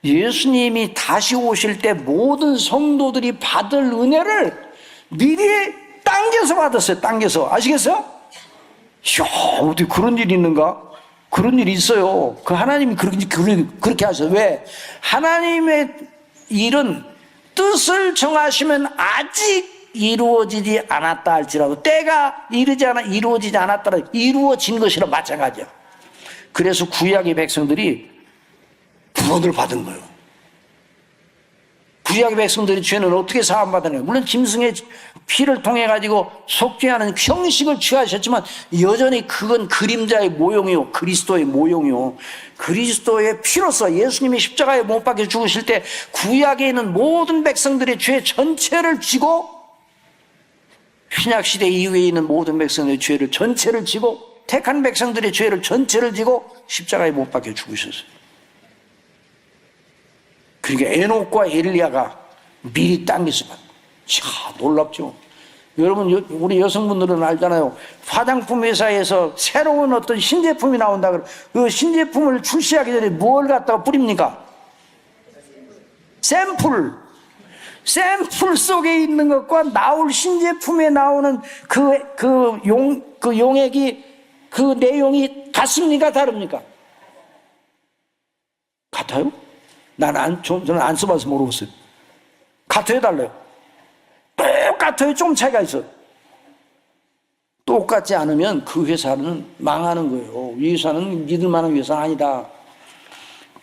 Speaker 1: 예수님이 다시 오실 때 모든 성도들이 받을 은혜를 미리 당겨서 받았어요. 당겨서. 아시겠어요? 이야, 어떻게 그런 일이 있는가? 그런 일이 있어요. 그 하나님이 그렇게 하셔요. 왜? 하나님의 일은 뜻을 정하시면 아직 이루어지지 않았다 할지라도, 때가 이루어지지 않았다, 이루어진 것이라 마찬가지야. 그래서 구약의 백성들이 구원을 받은 거예요. 구약의 백성들의 죄는 어떻게 사함받았느냐? 물론 짐승의 피를 통해 가지고 속죄하는 형식을 취하셨지만 여전히 그건 그림자의 모형이요, 그리스도의 모형이요. 그리스도의 피로서 예수님이 십자가에 못 박혀 죽으실 때 구약에 있는 모든 백성들의 죄 전체를 지고, 신약 시대 이후에 있는 모든 백성들의 죄를 전체를 지고, 택한 백성들의 죄를 전체를 지고 십자가에 못 박혀 죽으셨어요. 그러니까 에녹과 엘리야가 미리 당겨서 받. 참 놀랍죠. 여러분, 우리 여성분들은 알잖아요. 화장품 회사에서 새로운 어떤 신제품이 나온다 그러면 그 신제품을 출시하기 전에 뭘 갖다가 뿌립니까? 샘플 속에 있는 것과 나올 신제품에 나오는 그 용액이, 그 내용이 같습니까? 다릅니까? 같아요? 저는 안 써봐서 모르겠어요. 같아요, 달라요? 똑같아요, 좀 차이가 있어요. 똑같지 않으면 그 회사는 망하는 거예요. 이 회사는 믿을 만한 회사는 아니다.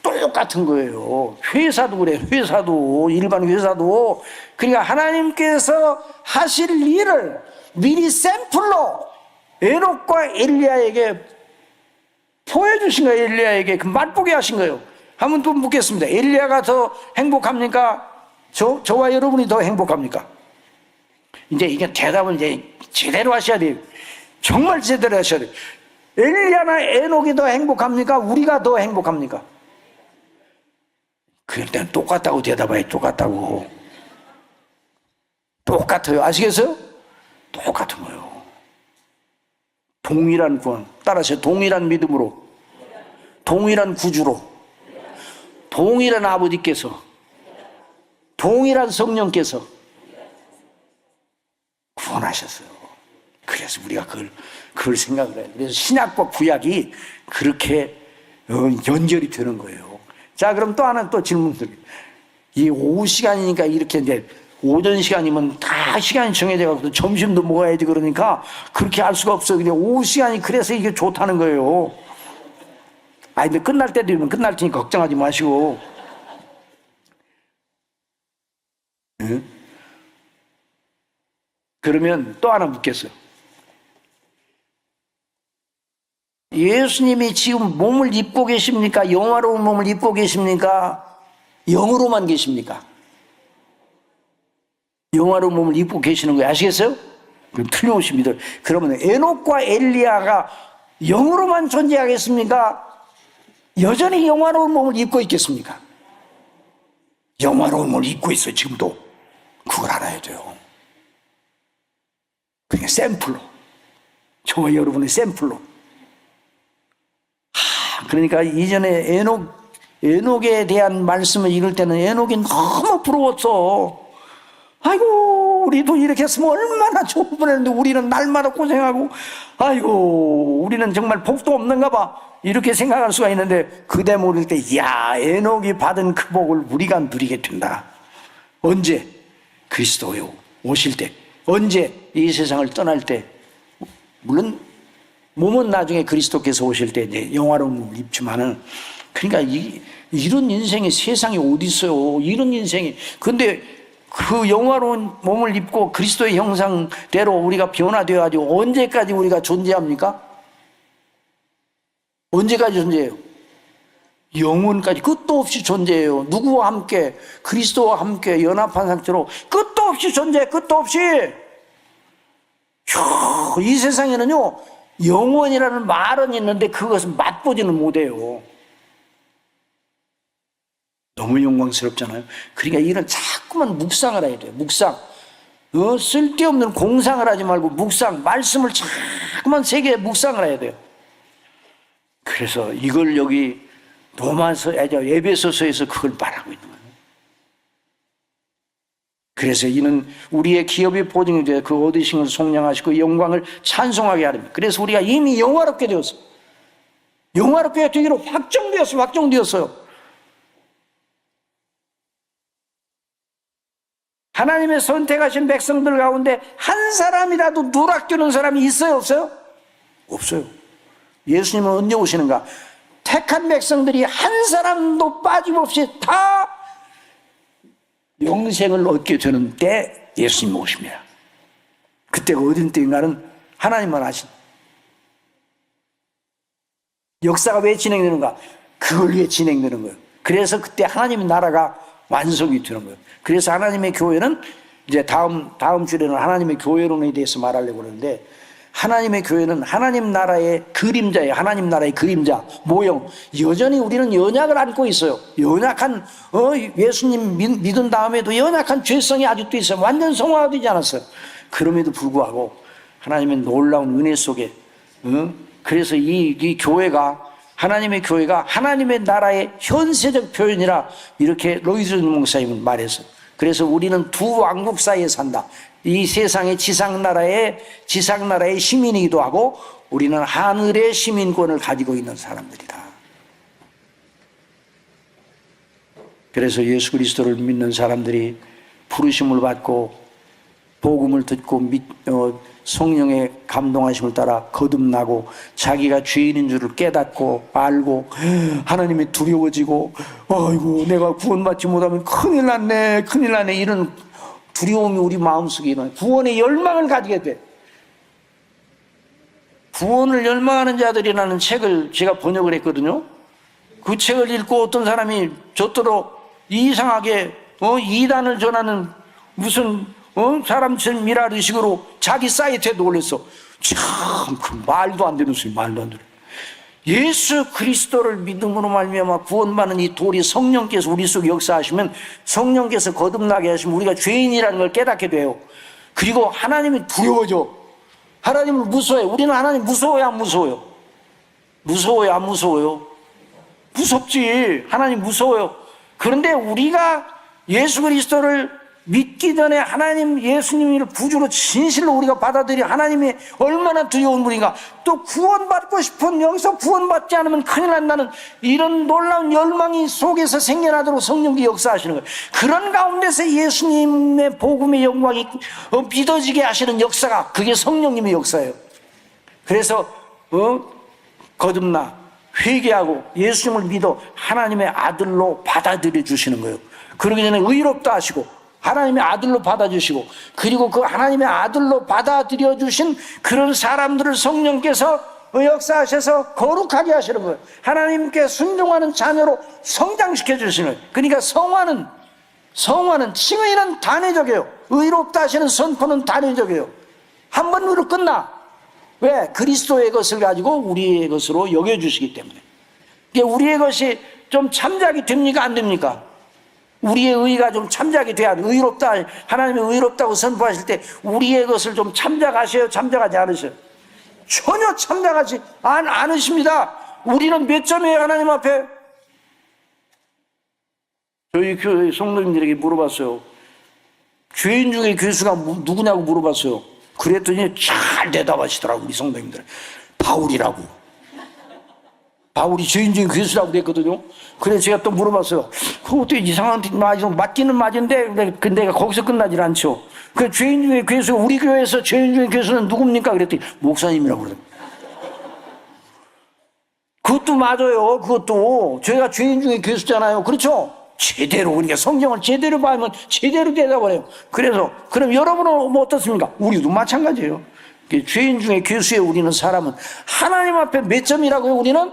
Speaker 1: 똑같은 거예요. 회사도 그래, 회사도, 일반 회사도. 그러니까 하나님께서 하실 일을 미리 샘플로 에녹과 엘리야에게 보여주신 거예요. 엘리야에게 그 맛보게 하신 거예요. 한번 또 묻겠습니다. 엘리야가 더 행복합니까? 저와 여러분이 더 행복합니까? 이제 이게 대답을 이제 제대로 하셔야 돼요. 정말 제대로 하셔야 돼요. 엘리야나 에녹이 더 행복합니까? 우리가 더 행복합니까? 그럴 때는 똑같다고 대답해요. 똑같다고. 똑같아요. 아시겠어요? 똑같은 거예요. 동일한 구원. 따라서 동일한 믿음으로, 동일한 구주로, 동일한 아버지께서, 동일한 성령께서 구원하셨어요. 그래서 우리가 그걸 생각을 해요. 그래서 신약과 구약이 그렇게 연결이 되는 거예요. 자, 그럼 또 하나 또 질문 드립니다. 이 오후 시간이니까 이렇게 이제 오전 시간이면 다 시간이 정해져가지고 점심도 먹어야지 그러니까 그렇게 할 수가 없어요. 그냥 오후 시간이 그래서 이게 좋다는 거예요. 아니, 근데 끝날 때 되면 끝날 테니까 걱정하지 마시고. 응? 그러면 또 하나 묻겠어요. 예수님이 지금 몸을 입고 계십니까? 영화로운 몸을 입고 계십니까? 영으로만 계십니까? 영화로운 몸을 입고 계시는 거예요. 아시겠어요? 그럼 틀림없습니다. 그러면 에녹과 엘리야가 영으로만 존재하겠습니까? 여전히 영화로운 몸을 입고 있겠습니까? 영화로운 몸을 입고 있어요. 지금도. 그걸 알아야 돼요. 그러니까 샘플로, 저와 여러분의 샘플로. 그러니까 이전에 에녹에 대한 말씀을 읽을 때는 에녹이 너무 부러웠어. 아이고, 우리도 이렇게 했으면 얼마나 좋을 뻔했는데 우리는 날마다 고생하고, 아이고, 우리는 정말 복도 없는가 봐. 이렇게 생각할 수가 있는데, 그 대목을 읽을 때, 이야, 에녹이 받은 그 복을 우리가 누리게 된다. 언제? 그리스도에 오실 때. 언제? 이 세상을 떠날 때. 물론 몸은 나중에 그리스도께서 오실 때 이제 영화로운 몸을 입지만은, 그러니까 이런 인생이 세상에 어디 있어요? 이런 인생이. 근데 그 영화로운 몸을 입고 그리스도의 형상대로 우리가 변화되어가지고 언제까지 우리가 존재합니까? 언제까지 존재해요? 영원까지 끝도 없이 존재해요. 누구와 함께? 그리스도와 함께 연합한 상태로 끝도 없이 존재해. 끝도 없이. 이 세상에는요, 영원이라는 말은 있는데 그것은 맛보지는 못해요. 너무 영광스럽잖아요. 그러니까 이런 자꾸만 묵상을 해야 돼요. 묵상. 쓸데없는 공상을 하지 말고 묵상, 말씀을 자꾸만 세계에 묵상을 해야 돼요. 그래서 이걸 여기 에베소서에서 그걸 말하고 있는 거예요. 그래서 이는 우리의 기업이 보증이 되어 그 얻으신 것을 속량하시고 영광을 찬송하게 하렵니다. 그래서 우리가 이미 영화롭게 되었어요. 영화롭게 되기로 확정되었어요. 하나님의 선택하신 백성들 가운데 한 사람이라도 누락되는 사람이 있어요, 없어요? 없어요. 예수님은 언제 오시는가? 택한 백성들이 한 사람도 빠짐없이 다 영생을 얻게 되는 때 예수님이 오십니다. 그때가 어딘 때인가는 하나님만 아신. 역사가 왜 진행되는가? 그걸 위해 진행되는 거예요. 그래서 그때 하나님의 나라가 완성이 되는 거예요. 그래서 하나님의 교회는 이제 다음 주에는 하나님의 교회론에 대해서 말하려고 하는데, 하나님의 교회는 하나님 나라의 그림자예요. 하나님 나라의 그림자, 모형. 여전히 우리는 연약을 안고 있어요. 연약한, 예수님 믿은 다음에도 연약한 죄성이 아직도 있어요. 완전 성화가 되지 않았어요. 그럼에도 불구하고 하나님의 놀라운 은혜 속에, 그래서 이 교회가, 하나님의 교회가 하나님의 나라의 현세적 표현이라 이렇게 로이드 목사님은 말했어요. 그래서 우리는 두 왕국 사이에 산다. 이 세상의 지상나라의 시민이기도 하고 우리는 하늘의 시민권을 가지고 있는 사람들이다. 그래서 예수 그리스도를 믿는 사람들이 부르심을 받고 복음을 듣고 성령의 감동하심을 따라 거듭나고 자기가 죄인인 줄을 깨닫고 알고 하나님이 두려워지고 아이고 내가 구원받지 못하면 큰일 났네 이런 두려움이 우리 마음속에 일어나요. 구원의 열망을 가지게 돼. 구원을 열망하는 자들이라는 책을 제가 번역을 했거든요. 그 책을 읽고 어떤 사람이 저토록 이상하게 이단을 전하는 무슨 사람처럼이라 의식으로 자기 사이트에도 올렸어. 참 그 말도 안 되는 소리, 말도 안 되는. 예수 그리스도를 믿음으로 말미암아 구원받는 이 도리 성령께서 우리 속에 역사하시면 성령께서 거듭나게 하시면 우리가 죄인이라는 걸 깨닫게 돼요. 그리고 하나님이 두려워져. 하나님을 무서워해. 우리는 하나님 무서워요, 안 무서워요? 무서워요, 안 무서워요? 무섭지. 하나님 무서워요. 그런데 우리가 예수 그리스도를 믿기 전에 하나님 예수님을 구주로 진실로 우리가 받아들여 하나님이 얼마나 두려운 분인가. 또 구원받고 싶은 여기서 구원받지 않으면 큰일 난다는 이런 놀라운 열망이 속에서 생겨나도록 성령이 역사하시는 거예요. 그런 가운데서 예수님의 복음의 영광이 믿어지게 하시는 역사가 그게 성령님의 역사예요. 그래서 거듭나 회개하고 예수님을 믿어 하나님의 아들로 받아들여 주시는 거예요. 그러기 전에 의롭다 하시고 하나님의 아들로 받아주시고 그리고 그 하나님의 아들로 받아들여 주신 그런 사람들을 성령께서 역사하셔서 거룩하게 하시는 거예요. 하나님께 순종하는 자녀로 성장시켜 주시는 거예요. 그러니까 성화는 칭의는 단회적이에요. 의롭다 하시는 선포는 단회적이에요. 한 번으로 끝나. 왜? 그리스도의 것을 가지고 우리의 것으로 여겨주시기 때문에. 우리의 것이 좀 참작이 됩니까? 안 됩니까? 우리의 의가 좀 참작이 돼야 돼. 의롭다, 하나님이 의롭다고 선포하실 때 우리의 것을 좀 참작하셔요? 참작하지 않으셔요? 전혀 참작하지 않으십니다. 우리는 몇 점이에요, 하나님 앞에? 저희 교회 성도님들에게 물어봤어요. 죄인 중에 교수가 누구냐고 물어봤어요. 그랬더니 잘 대답하시더라고, 우리 성도님들. 바울이라고. 바울이 죄인 중에 교수라고 그랬거든요. 그래서 제가 또 물어봤어요. 그것도 이상한 맞기는 맞은데 내가 거기서 끝나질 않죠. 그 죄인 중에 교수, 우리 교회에서 죄인 중에 교수는 누굽니까? 그랬더니 목사님이라고 그러더라고요. 그것도 맞아요. 그것도 제가 죄인 중에 교수잖아요. 그렇죠? 제대로 우리가 성경을 제대로 봐면 제대로 대답을 해요. 그래서 그럼 여러분은 뭐 어떻습니까? 우리도 마찬가지예요. 죄인 중에 교수에 우리는 사람은 하나님 앞에 몇 점이라고요? 우리는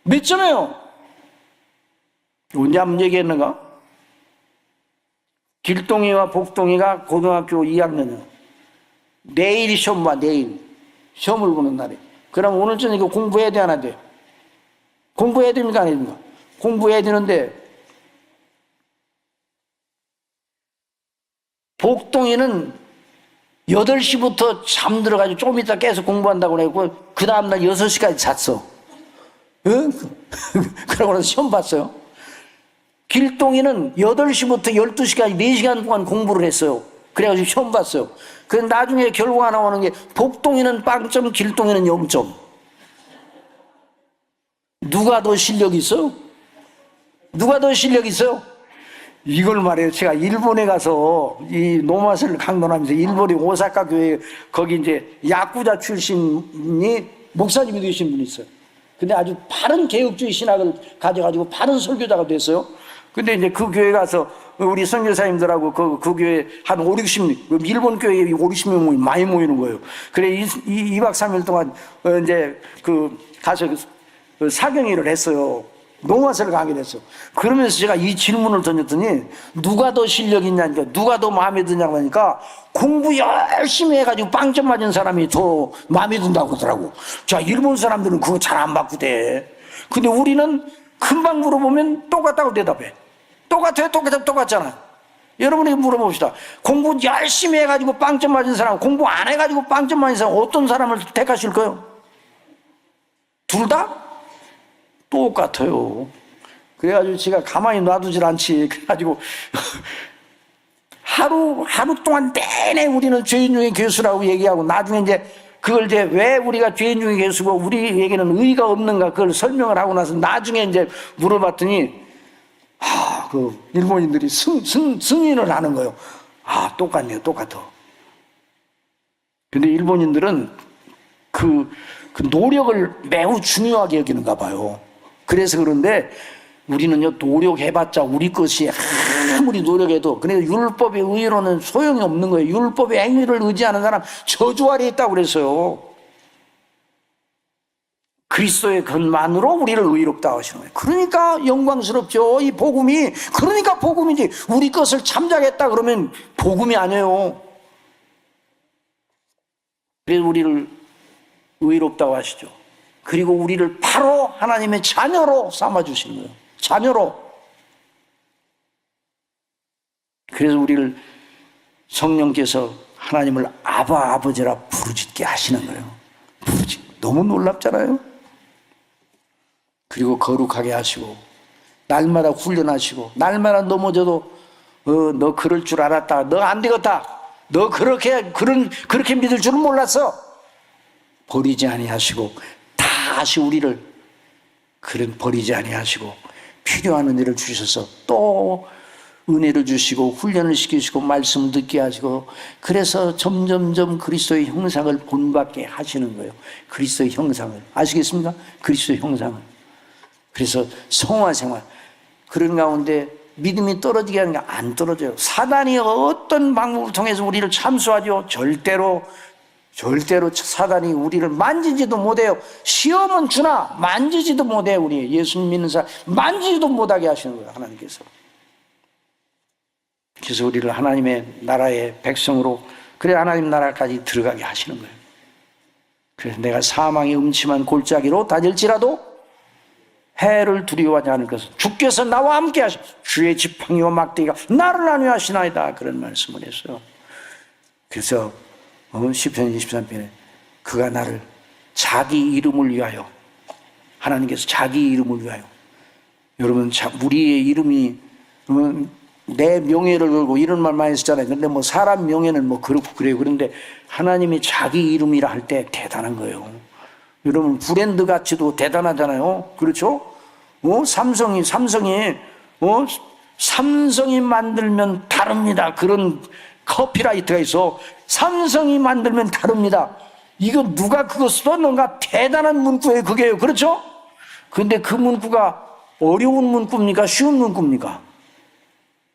Speaker 1: 몇 점이에요? 언제 한번 얘기했는가? 길동이와 복동이가 고등학교 2학년이에요. 내일 시험 봐, 내일. 시험을 보는 날에. 그럼 오늘 저녁에 공부해야 돼, 안 해야 돼? 공부해야 됩니까, 안 해야 됩니까? 공부해야 되는데, 복동이는 8시부터 잠들어가지고 좀 이따 계속 공부한다고 그랬고, 그 다음날 6시까지 잤어. 응? 그러고 나서 시험 봤어요. 길동이는 8시부터 12시까지 4시간 동안 공부를 했어요. 그래가지고 시험 봤어요. 그래서 나중에 결과가 나오는 게 복동이는 빵점, 길동이는 0점. 누가 더 실력이 있어요? 누가 더 실력이 있어요? 이걸 말해요. 제가 일본에 가서 이 노마스를 강론하면서 일본의 오사카 교회 거기 이제 야쿠자 출신이 목사님이 되신 분이 있어요. 근데 아주 바른 개혁주의 신학을 가져가지고 바른 설교자가 됐어요. 근데 이제 그 교회 가서 우리 선교사님들하고 그 교회 한 5, 60명, 일본 교회에 5, 60명 많이 모이는 거예요. 그래 2박 3일 동안 이제 가서 사경회를 했어요. 농화서를 강의를 했어. 그러면서 제가 이 질문을 던졌더니 누가 더 실력 있냐니까, 누가 더 마음에 드냐고 하니까 공부 열심히 해가지고 빵점 맞은 사람이 더 마음에 든다고 하더라고. 자, 일본 사람들은 그거 잘 안 바꾸대. 근데 우리는 금방 물어보면 똑같다고 대답해. 똑같잖아. 여러분에게 물어봅시다. 공부 열심히 해가지고 빵점 맞은 사람, 공부 안 해가지고 빵점 맞은 사람, 어떤 사람을 택하실 거예요? 둘 다? 똑같아요. 그래가지고 제가 가만히 놔두질 않지. 그래가지고 하루 동안 내내 우리는 죄인 중에 교수라고 얘기하고 나중에 이제 그걸 이제 왜 우리가 죄인 중에 교수고 우리에게는 의의가 없는가 그걸 설명을 하고 나서 나중에 이제 물어봤더니 그 일본인들이 승인을 하는 거예요. 아, 똑같네요. 똑같아. 근데 일본인들은 그 노력을 매우 중요하게 여기는가 봐요. 그래서 그런데 우리는요, 노력해봤자 우리 것이 아무리 노력해도, 그러니까 율법의 의로는 소용이 없는 거예요. 율법의 행위를 의지하는 사람 저주 아래 있다고 그랬어요. 그리스도의 것만으로 우리를 의롭다 하시는 거예요. 그러니까 영광스럽죠. 이 복음이. 그러니까 복음이지. 우리 것을 참작했다 그러면 복음이 아니에요. 그래서 우리를 의롭다고 하시죠. 그리고 우리를 바로 하나님의 자녀로 삼아주시는 거예요. 자녀로. 그래서 우리를 성령께서 하나님을 아바 아버지라 부르짖게 하시는 거예요. 너무 놀랍잖아요. 그리고 거룩하게 하시고 날마다 훈련하시고 날마다 넘어져도 너 그럴 줄 알았다. 너 안 되겠다. 너 그렇게 믿을 줄은 몰랐어. 버리지 아니하시고 다시 우리를 버리지 아니하시고 필요한 은혜를 주셔서 또 은혜를 주시고 훈련을 시키시고 말씀을 듣게 하시고 그래서 점점점 그리스도의 형상을 본받게 하시는 거예요. 그리스도의 형상을. 아시겠습니까? 그리스도의 형상을. 그래서 성화 생활. 그런 가운데 믿음이 떨어지게 하는 게 안 떨어져요. 사단이 어떤 방법을 통해서 우리를 참수하죠. 절대로 사단이 우리를 만지지도 못해요. 시험은 주나 만지지도 못해요. 우리 예수님 믿는 사람 만지지도 못하게 하시는 거예요. 하나님께서. 그래서 우리를 하나님의 나라의 백성으로 그래 하나님 나라까지 들어가게 하시는 거예요. 그래서 내가 사망의 음침한 골짜기로 다닐지라도 해를 두려워하지 않을 것은 주께서 나와 함께 하시 주의 지팡이와 막대기가 나를 안위하시나이다. 그런 말씀을 했어요. 그래서 시편 23편에 그가 나를 자기 이름을 위하여 하나님께서 자기 이름을 위하여 여러분 우리의 이름이 내 명예를 걸고 이런 말 많이 쓰잖아요. 근데 뭐 사람 명예는 뭐 그렇고 그래요. 그런데 하나님이 자기 이름이라 할 때 대단한 거예요. 여러분 브랜드 가치도 대단하잖아요. 그렇죠? 삼성이 만들면 다릅니다. 그런 커피라이트가 있어. 삼성이 만들면 다릅니다. 이거 누가 그거 썼는가? 대단한 문구예요. 그게요. 그렇죠? 근데 그 문구가 어려운 문구입니까? 쉬운 문구입니까?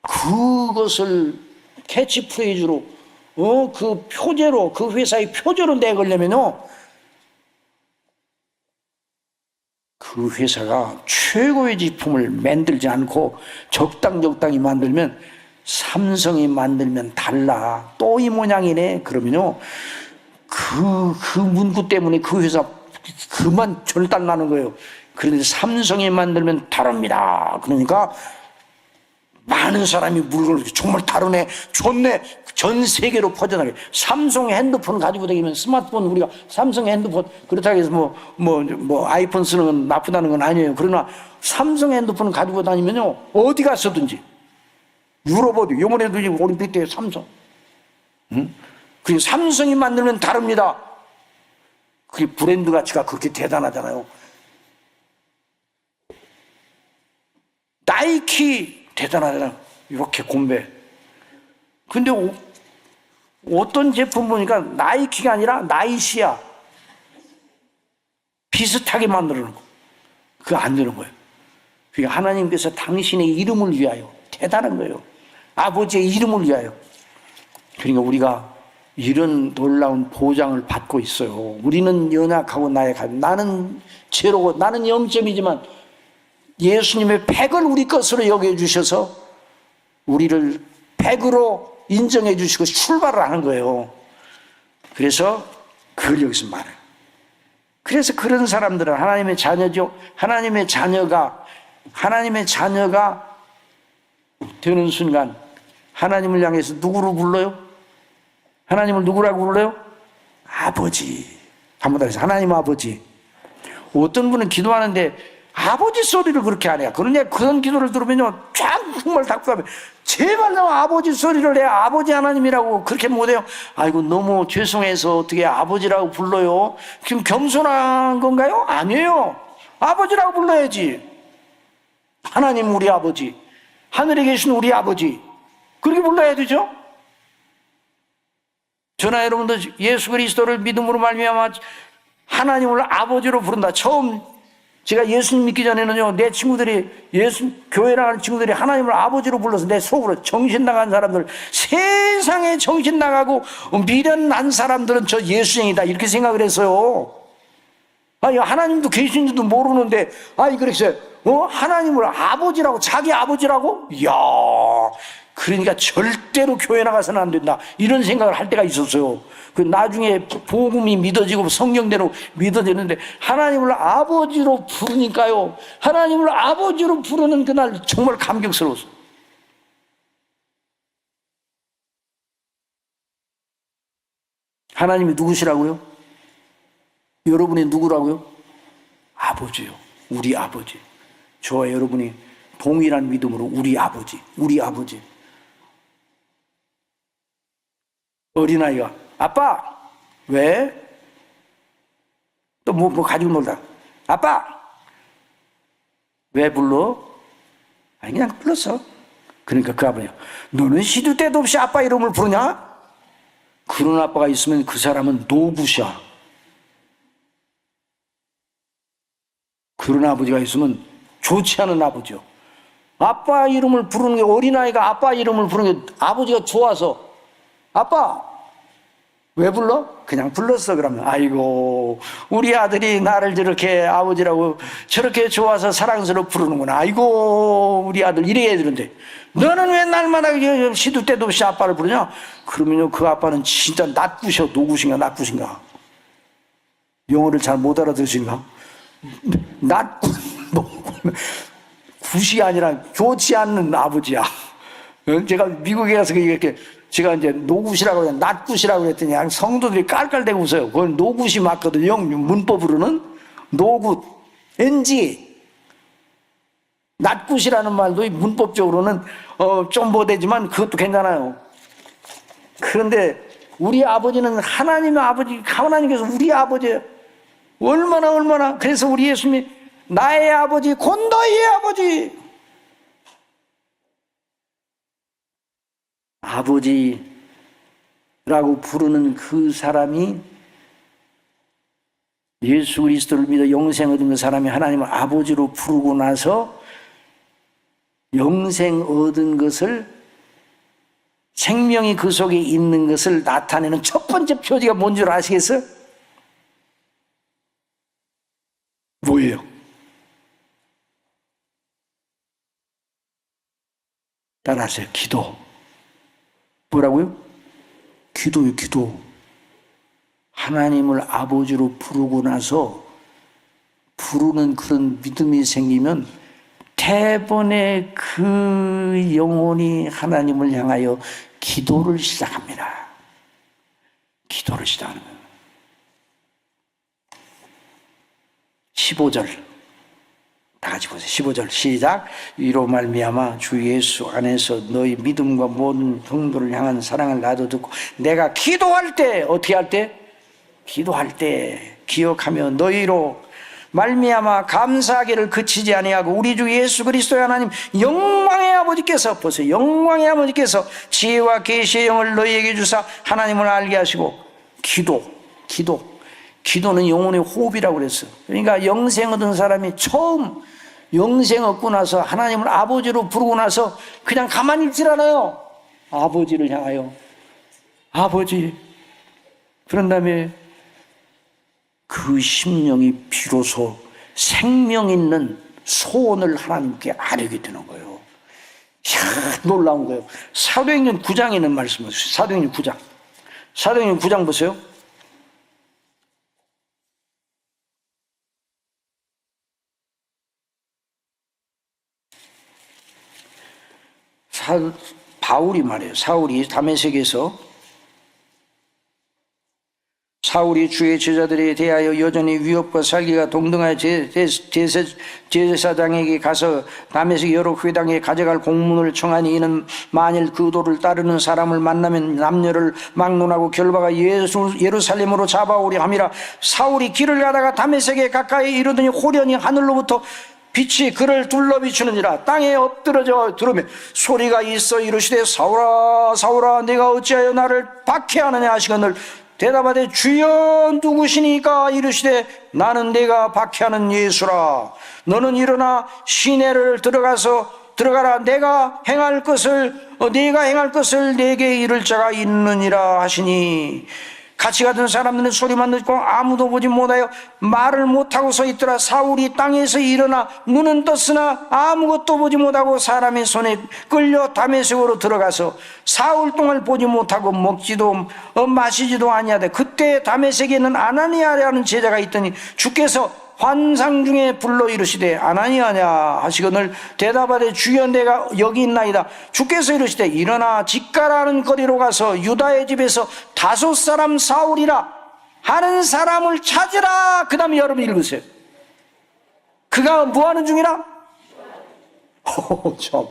Speaker 1: 그것을 캐치프레이즈로 그 표제로 그 회사의 표제로 내걸려면요 그 회사가 최고의 제품을 만들지 않고 적당히 만들면 삼성이 만들면 달라 또 이 모양이네 그러면요 그 문구 때문에 그 회사 그만 절단 나는 거예요. 그런데 삼성이 만들면 다릅니다. 그러니까 많은 사람이 물건을 정말 다르네, 좋네, 전 세계로 퍼져나가요. 삼성 핸드폰 가지고 다니면 스마트폰 우리가 삼성 핸드폰 그렇다고 해서 뭐 아이폰 쓰는 건 나쁘다는 건 아니에요. 그러나 삼성 핸드폰 가지고 다니면요 어디 갔어든지 유럽 어디 이번에도 올림픽 때 삼성, 그리고 삼성이 만들면 다릅니다. 그게 브랜드 가치가 그렇게 대단하잖아요. 나이키 대단하잖아. 이렇게 곰배. 근데 어떤 제품 보니까 나이키가 아니라 나이시야. 비슷하게 만드는 거. 그거 안 되는 거예요. 그러니까 하나님께서 당신의 이름을 위하여 대단한 거예요. 아버지의 이름을 위하여. 그러니까 우리가 이런 놀라운 보장을 받고 있어요. 우리는 연약하고 나약하고 나는 제로고 나는 0점이지만 예수님의 100을 우리 것으로 여겨주셔서 우리를 100으로 인정해 주시고 출발을 하는 거예요. 그래서 그걸 여기서 말해요. 그래서 그런 사람들은 하나님의 자녀죠. 하나님의 자녀가 되는 순간 하나님을 향해서 누구를 불러요? 하나님을 누구라고 불러요? 아버지. 한번 더 해서 하나님 아버지. 어떤 분은 기도하는데 아버지 소리를 그렇게 안 해요. 그러냐 그런 기도를 들으면요 정말 답답해. 제발 너 아버지 소리를 해. 아버지 하나님이라고 그렇게 못해요. 아이고 너무 죄송해서 어떻게 아버지라고 불러요? 지금 겸손한 건가요? 아니에요. 아버지라고 불러야지. 하나님 우리 아버지. 하늘에 계신 우리 아버지, 그렇게 불러야 되죠. 저나 여러분도 예수 그리스도를 믿음으로 말미암아 하나님을 아버지로 부른다. 처음 제가 예수님 믿기 전에는요, 내 친구들이, 교회 나가는 친구들이 하나님을 아버지로 불러서 내 속으로 정신 나간 사람들, 세상에 정신 나가고 미련 난 사람들은 저 예수쟁이다, 이렇게 생각을 했어요. 아니, 하나님도 계신 줄도 모르는데, 그랬어요. 하나님을 아버지라고, 자기 아버지라고? 이야, 그러니까 절대로 교회 나가서는 안 된다, 이런 생각을 할 때가 있었어요. 그 나중에 복음이 믿어지고 성경대로 믿어지는데, 하나님을 아버지로 부르니까요, 하나님을 아버지로 부르는 그날 정말 감격스러웠어요. 하나님이 누구시라고요? 여러분이 누구라고요? 아버지요. 우리 아버지. 저와 여러분이 동일한 믿음으로 우리 아버지, 우리 아버지. 어린아이가, 아빠! 왜? 또 뭐 가지고 놀다. 아빠! 왜 불러? 아니, 그냥 불렀어. 그러니까 그 아버지가, 너는 시도 때도 없이 아빠 이름을 부르냐? 그런 아빠가 있으면 그 사람은 노굿이야. 그런 아버지가 있으면 좋지 않은 아버지요. 아빠 이름을 부르는 게, 어린아이가 아빠 이름을 부르는 게 아버지가 좋아서, 아빠! 왜 불러? 그냥 불렀어. 그러면, 아이고, 우리 아들이 나를 저렇게 아버지라고 저렇게 좋아서 사랑스럽게 부르는구나. 아이고, 우리 아들 이래야 되는데, 너는 왜 날마다 시도 때도 없이 아빠를 부르냐? 그러면요, 그 아빠는 진짜 낫구셔. 노구신가 낫구신가? 영어를 잘 못 알아들으신가? 굿이 아니라 좋지 않는 아버지야. 제가 미국에 가서 이렇게, 제가 이제 노굿이라고 그냥 낫굿이라고 그랬더니 성도들이 깔깔대고 웃어요. 그건 노굿이 맞거든요. 문법으로는 노굿, NG. 낫굿이라는 말도 문법적으로는 좀 못되지만 그것도 괜찮아요. 그런데 우리 아버지는 하나님의 아버지, 하나님께서 우리 아버지예요. 얼마나. 그래서 우리 예수님이 나의 아버지, 곧 너희의 아버지. 아버지라고 부르는 그 사람이, 예수 그리스도를 믿어 영생 얻은 그 사람이 하나님을 아버지로 부르고 나서 영생 얻은 것을, 생명이 그 속에 있는 것을 나타내는 첫 번째 표지가 뭔 줄 아시겠어요? 뭐예요? 따라하세요. 기도. 뭐라고요? 기도요, 기도. 하나님을 아버지로 부르고 나서 부르는 그런 믿음이 생기면 대번에 그 영혼이 하나님을 향하여 기도를 시작합니다. 기도를 시작하는 거예요. 15절 다 같이 보세요. 15절 시작. 이로 말미암아 주 예수 안에서 너희 믿음과 모든 성도를 향한 사랑을 나도 듣고 내가 기도할 때, 어떻게 할 때? 기도할 때 기억하며 너희로 말미암아 감사하기를 그치지 아니하고 우리 주 예수 그리스도의 하나님 영광의 아버지께서, 보세요, 영광의 아버지께서 지혜와 계시의 영을 너희에게 주사 하나님을 알게 하시고. 기도는 영혼의 호흡이라고 그랬어요. 그러니까 영생 얻은 사람이 처음 영생 얻고 나서 하나님을 아버지로 부르고 나서 그냥 가만히 있질 않아요. 아버지를 향하여 아버지. 그런 다음에 그 심령이 비로소 생명 있는 소원을 하나님께 아뢰게 되는 거예요. 이야, 놀라운 거예요. 사도행전 9장에 있는 말씀을, 사도행전 9장. 사도행전 9장 보세요. 바울이 말해요. 사울이 다메섹에서 사울이 주의 제자들에 대하여 여전히 위협과 살기가 동등하여 제사장에게 가서 다메섹 여러 회당에 가져갈 공문을 청하니 이는 만일 그 도를 따르는 사람을 만나면 남녀를 막론하고 결박하 예루살렘으로 잡아오려 함이라. 사울이 길을 가다가 다메섹에 가까이 이르더니 호련히 하늘로부터 빛이 그를 둘러 비추느니라. 땅에 엎드러져 들으며 소리가 있어 이르시되 사울아 사울아 내가 어찌하여 나를 박해하느냐 하시거늘 대답하되 주여 누구시니까 이르시되 나는 내가 박해하는 예수라. 너는 일어나 시내를 들어가라. 내가 행할 것을 내게 이를 자가 있느니라 하시니 같이 가던 사람들은 소리만 듣고 아무도 보지 못하여 말을 못하고 서 있더라. 사울이 땅에서 일어나 눈은 떴으나 아무것도 보지 못하고 사람의 손에 끌려 다메섹으로 들어가서 사흘 동안 보지 못하고 먹지도 마시지도 아니하되 그때 다메섹에는 아나니아라는 제자가 있더니 주께서 환상 중에 불러 이르시되 아나니아냐 하시거늘 대답하되 주여 내가 여기 있나이다. 주께서 이르시되 일어나 직가라는 거리로 가서 유다의 집에서 5 사람 사울이라 하는 사람을 찾으라. 그 다음에 여러분 읽으세요. 그가 뭐하는 중이라? 참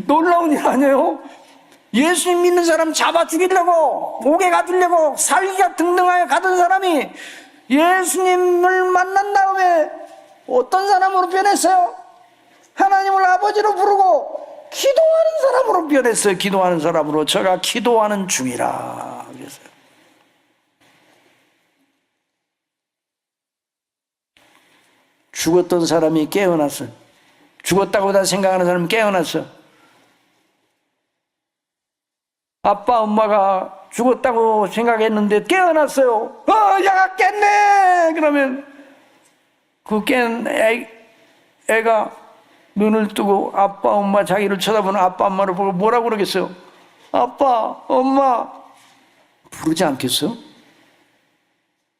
Speaker 1: 놀라운 일 아니에요? 예수님 믿는 사람 잡아 죽이려고 목에 가두려고 살기가 등등하여 가던 사람이 예수님을 만난 다음에 어떤 사람으로 변했어요? 하나님을 아버지로 부르고 기도하는 사람으로 변했어요. 기도하는 사람으로. 저가 기도하는 중이라 그랬어요. 죽었던 사람이 깨어났어요. 죽었다고 다 생각하는 사람이 깨어났어요. 아빠 엄마가 죽었다고 생각했는데 깨어났어요. 야가 깼네. 그러면 그 깬 애가 눈을 뜨고 아빠 엄마 자기를 쳐다보는 아빠 엄마를 보고 뭐라고 그러겠어요? 아빠 엄마 부르지 않겠어요?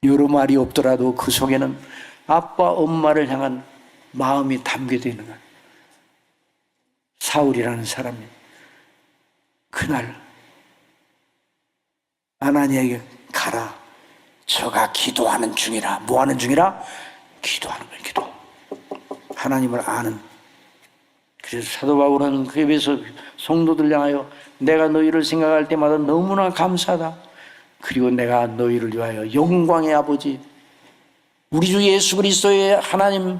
Speaker 1: 여러 말이 없더라도 그 속에는 아빠 엄마를 향한 마음이 담겨져 있는 거예요. 사울이라는 사람이 그날 아나니아에게 가라. 저가 기도하는 중이라. 뭐 하는 중이라? 기도하는 거예요. 기도. 하나님을 아는. 그래서 사도 바울은 그에 비해서 성도들 향하여 내가 너희를 생각할 때마다 너무나 감사하다. 그리고 내가 너희를 위하여 영광의 아버지 우리 주 예수 그리스도의 하나님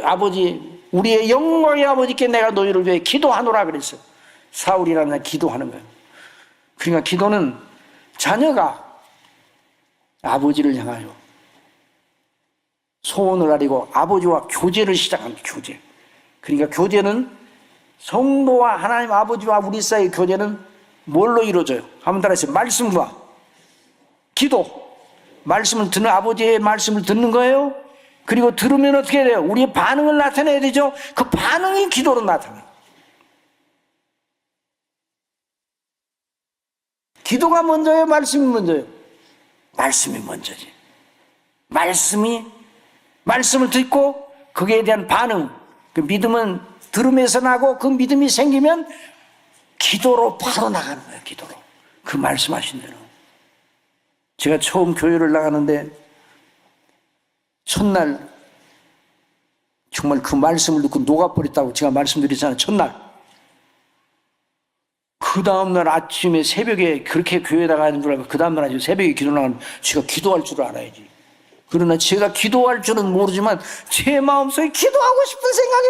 Speaker 1: 아버지 우리의 영광의 아버지께 내가 너희를 위해 기도하노라 그랬어요. 사울이라는 기도하는 거예요. 그러니까 기도는 자녀가 아버지를 향하여 소원을 아리고 아버지와 교제를 시작합니다. 교제. 그러니까 교제는 성도와 하나님 아버지와 우리 사이의 교제는 뭘로 이루어져요? 한번 따라하세요. 말씀과 기도. 말씀을 듣는 아버지의 말씀을 듣는 거예요. 그리고 들으면 어떻게 돼요? 우리의 반응을 나타내야 되죠. 그 반응이 기도로 나타나요. 기도가 먼저예요? 말씀이 먼저예요? 말씀이 먼저지. 말씀을 듣고 거기에 대한 반응, 그 믿음은 들음에서 나고 그 믿음이 생기면 기도로 바로 나가는 거예요. 기도로. 그 말씀하신 대로. 제가 처음 교회를 나가는데 첫날 정말 그 말씀을 듣고 녹아버렸다고 제가 말씀드렸잖아요. 첫날. 그 다음날 아침에 새벽에 그렇게 교회 나가는 줄 알고 그 다음날 아주 새벽에 기도 나가면 제가 기도할 줄 알아야지. 그러나 제가 기도할 줄은 모르지만 제 마음속에 기도하고 싶은 생각이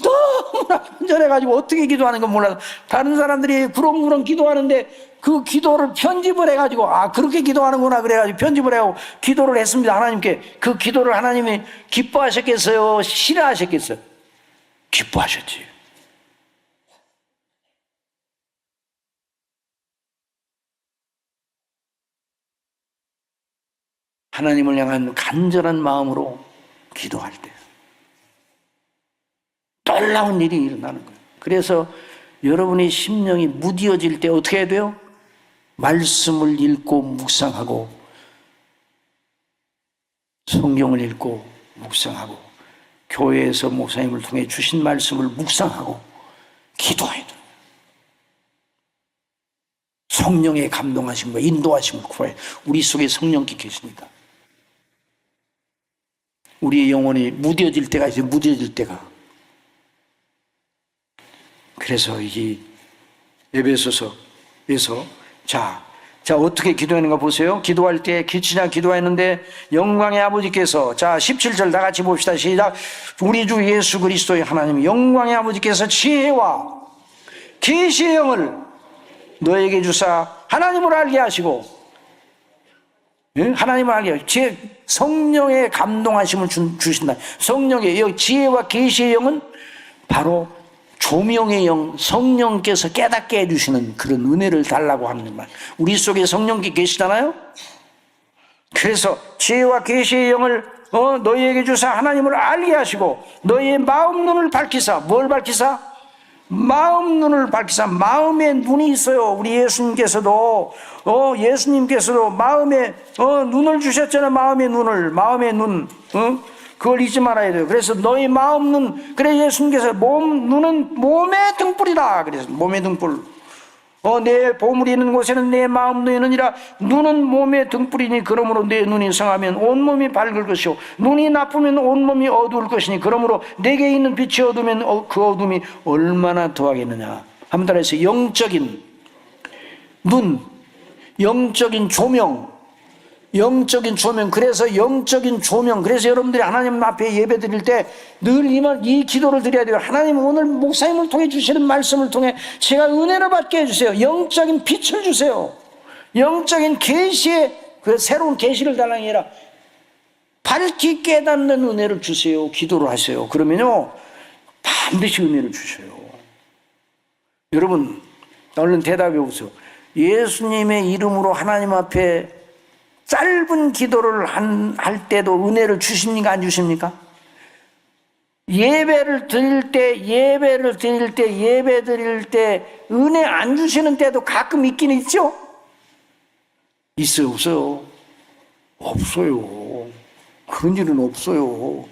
Speaker 1: 너무나 간절해가지고 어떻게 기도하는 건 몰라서 다른 사람들이 구렁구렁 기도하는데 그 기도를 편집을 해가지고 그렇게 기도하는구나 그래가지고 편집을 하고 기도를 했습니다. 하나님께. 그 기도를 하나님이 기뻐하셨겠어요? 싫어하셨겠어요? 기뻐하셨지. 하나님을 향한 간절한 마음으로 기도할 때 놀라운 일이 일어나는 거예요. 그래서 여러분의 심령이 무디어질 때 어떻게 해야 돼요? 말씀을 읽고 묵상하고 성경을 읽고 묵상하고 교회에서 목사님을 통해 주신 말씀을 묵상하고 기도해야 돼요. 성령의 감동하심과 인도하심을 구해. 우리 속에 성령께 계십니다. 우리의 영혼이 무뎌질 때가 있어요. 무뎌질 때가. 그래서 이 에베소서에서 자, 어떻게 기도하는가 보세요. 기도할 때 기치냐 기도했는데 영광의 아버지께서, 자 17절 다 같이 봅시다. 시작. 우리 주 예수 그리스도의 하나님 영광의 아버지께서 지혜와 계시의 영을 너에게 주사 하나님을 알게 하시고, 하나님을 알게 하시고 성령의 감동하심을 주신다. 성령의 지혜와 계시의 영은 바로 조명의 영, 성령께서 깨닫게 해주시는 그런 은혜를 달라고 하는 말. 우리 속에 성령께 계시잖아요. 그래서 지혜와 계시의 영을 너희에게 주사 하나님을 알게 하시고 너희의 마음 눈을 밝히사. 뭘 밝히사? 마음 눈을 밝히사. 마음에 눈이 있어요. 우리 예수님께서도 마음에 눈을 주셨잖아요. 마음의 눈. 그걸 잊지 말아야 돼요. 그래서 너희 마음 눈, 그래 예수님께서 눈은 몸의 등불이다. 그래서 몸의 등불. 내 보물이 있는 곳에는 내 마음 눈이 있느니라. 눈은 몸의 등불이니 그러므로 내 눈이 성하면 온몸이 밝을 것이요 눈이 나쁘면 온몸이 어두울 것이니 그러므로 내게 있는 빛이 어두우면 그 어둠이 얼마나 더하겠느냐. 한번 따라해서 영적인 눈, 영적인 조명. 그래서 영적인 조명. 그래서 여러분들이 하나님 앞에 예배 드릴 때 늘 이 기도를 드려야 돼요. 하나님 오늘 목사님을 통해 주시는 말씀을 통해 제가 은혜를 받게 해주세요. 영적인 빛을 주세요. 영적인 계시의 그 새로운 계시를 달라는 게 아니라 밝히 깨닫는 은혜를 주세요. 기도를 하세요. 그러면요 반드시 은혜를 주셔요. 여러분 얼른 대답해 보세요. 예수님의 이름으로 하나님 앞에 짧은 기도를 할 때도 은혜를 주십니까? 안 주십니까? 예배 드릴 때 은혜 안 주시는 때도 가끔 있긴 있죠? 있어요, 없어요? 없어요. 그런 일은 없어요.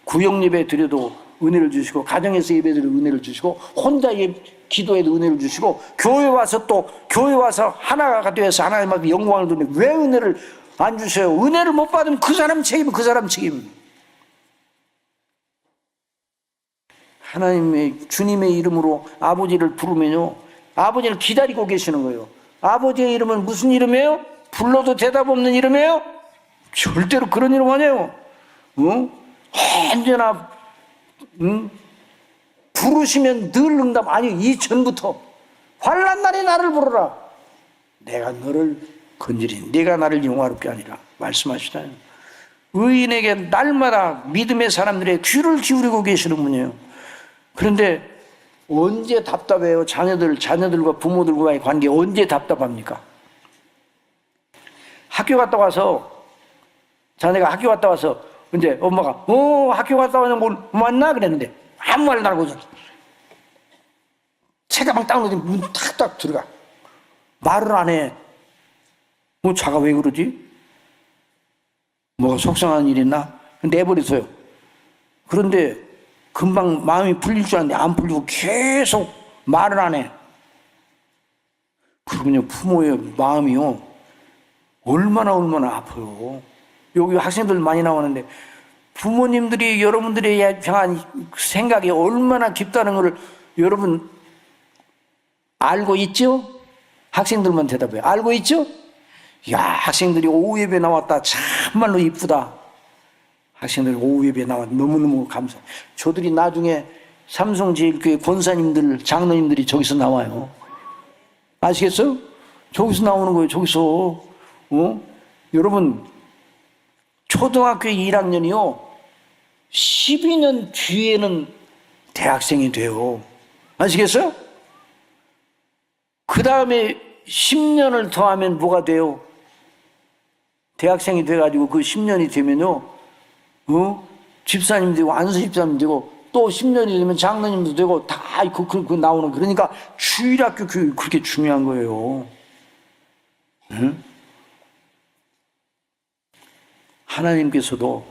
Speaker 1: 구역 예배 드려도 은혜를 주시고, 가정에서 예배 드려도 은혜를 주시고, 혼자 기도에도 은혜를 주시고, 교회 와서 하나가 되어서 하나님 앞에 영광을 드리는데 왜 은혜를 안 주세요? 은혜를 못 받으면 그 사람 책임. 하나님의 주님의 이름으로 아버지를 부르면요 아버지를 기다리고 계시는 거예요. 아버지의 이름은 무슨 이름이에요? 불러도 대답 없는 이름이에요? 절대로 그런 이름 아니에요. 언제나 부르시면 늘 응답. 아니 이전부터 환난 날에 나를 부르라. 내가 너를 건지리. 네가 나를 영화롭게 하니라 말씀하시잖아요. 의인에게 날마다 믿음의 사람들의 귀를 기울이고 계시는 분이에요. 그런데 언제 답답해요? 자녀들과 부모들과의 관계 언제 답답합니까? 학교 갔다 와서 자네가 학교 갔다 와서 이제 엄마가 학교 갔다 와서 뭘 왔나 그랬는데 아무 말도 안 하고 책가방 딱 놓더니 문 탁탁 들어가. 말을 안 해. 자가 왜 그러지? 뭐가 속상한 일 있나? 내버려둬요. 그런데 금방 마음이 풀릴 줄 알았는데 안 풀리고 계속 말을 안 해. 그러면요 부모의 마음이요 얼마나 아파요. 여기 학생들 많이 나오는데 부모님들이 여러분들에 향한 생각이 얼마나 깊다는 것을 여러분 알고 있죠? 학생들만 대답해요. 알고 있죠? 야, 학생들이 오후 예배 나왔다. 참말로 이쁘다. 학생들이 오후 예배 나왔다. 너무너무 감사. 저들이 나중에 삼성제일교회 권사님들, 장로님들이 저기서 나와요. 아시겠어요? 저기서 나오는 거예요. 저기서. 여러분, 초등학교 1학년이요. 12년 뒤에는 대학생이 돼요. 아시겠어요? 그 다음에 10년을 더하면 뭐가 돼요? 대학생이 돼가지고 그 10년이 되면요, 집사님 되고, 안수 집사님 되고, 또 10년이 되면 장로님도 되고, 다 그 나오는, 그러니까 주일학교 교육 그렇게 중요한 거예요. 응? 하나님께서도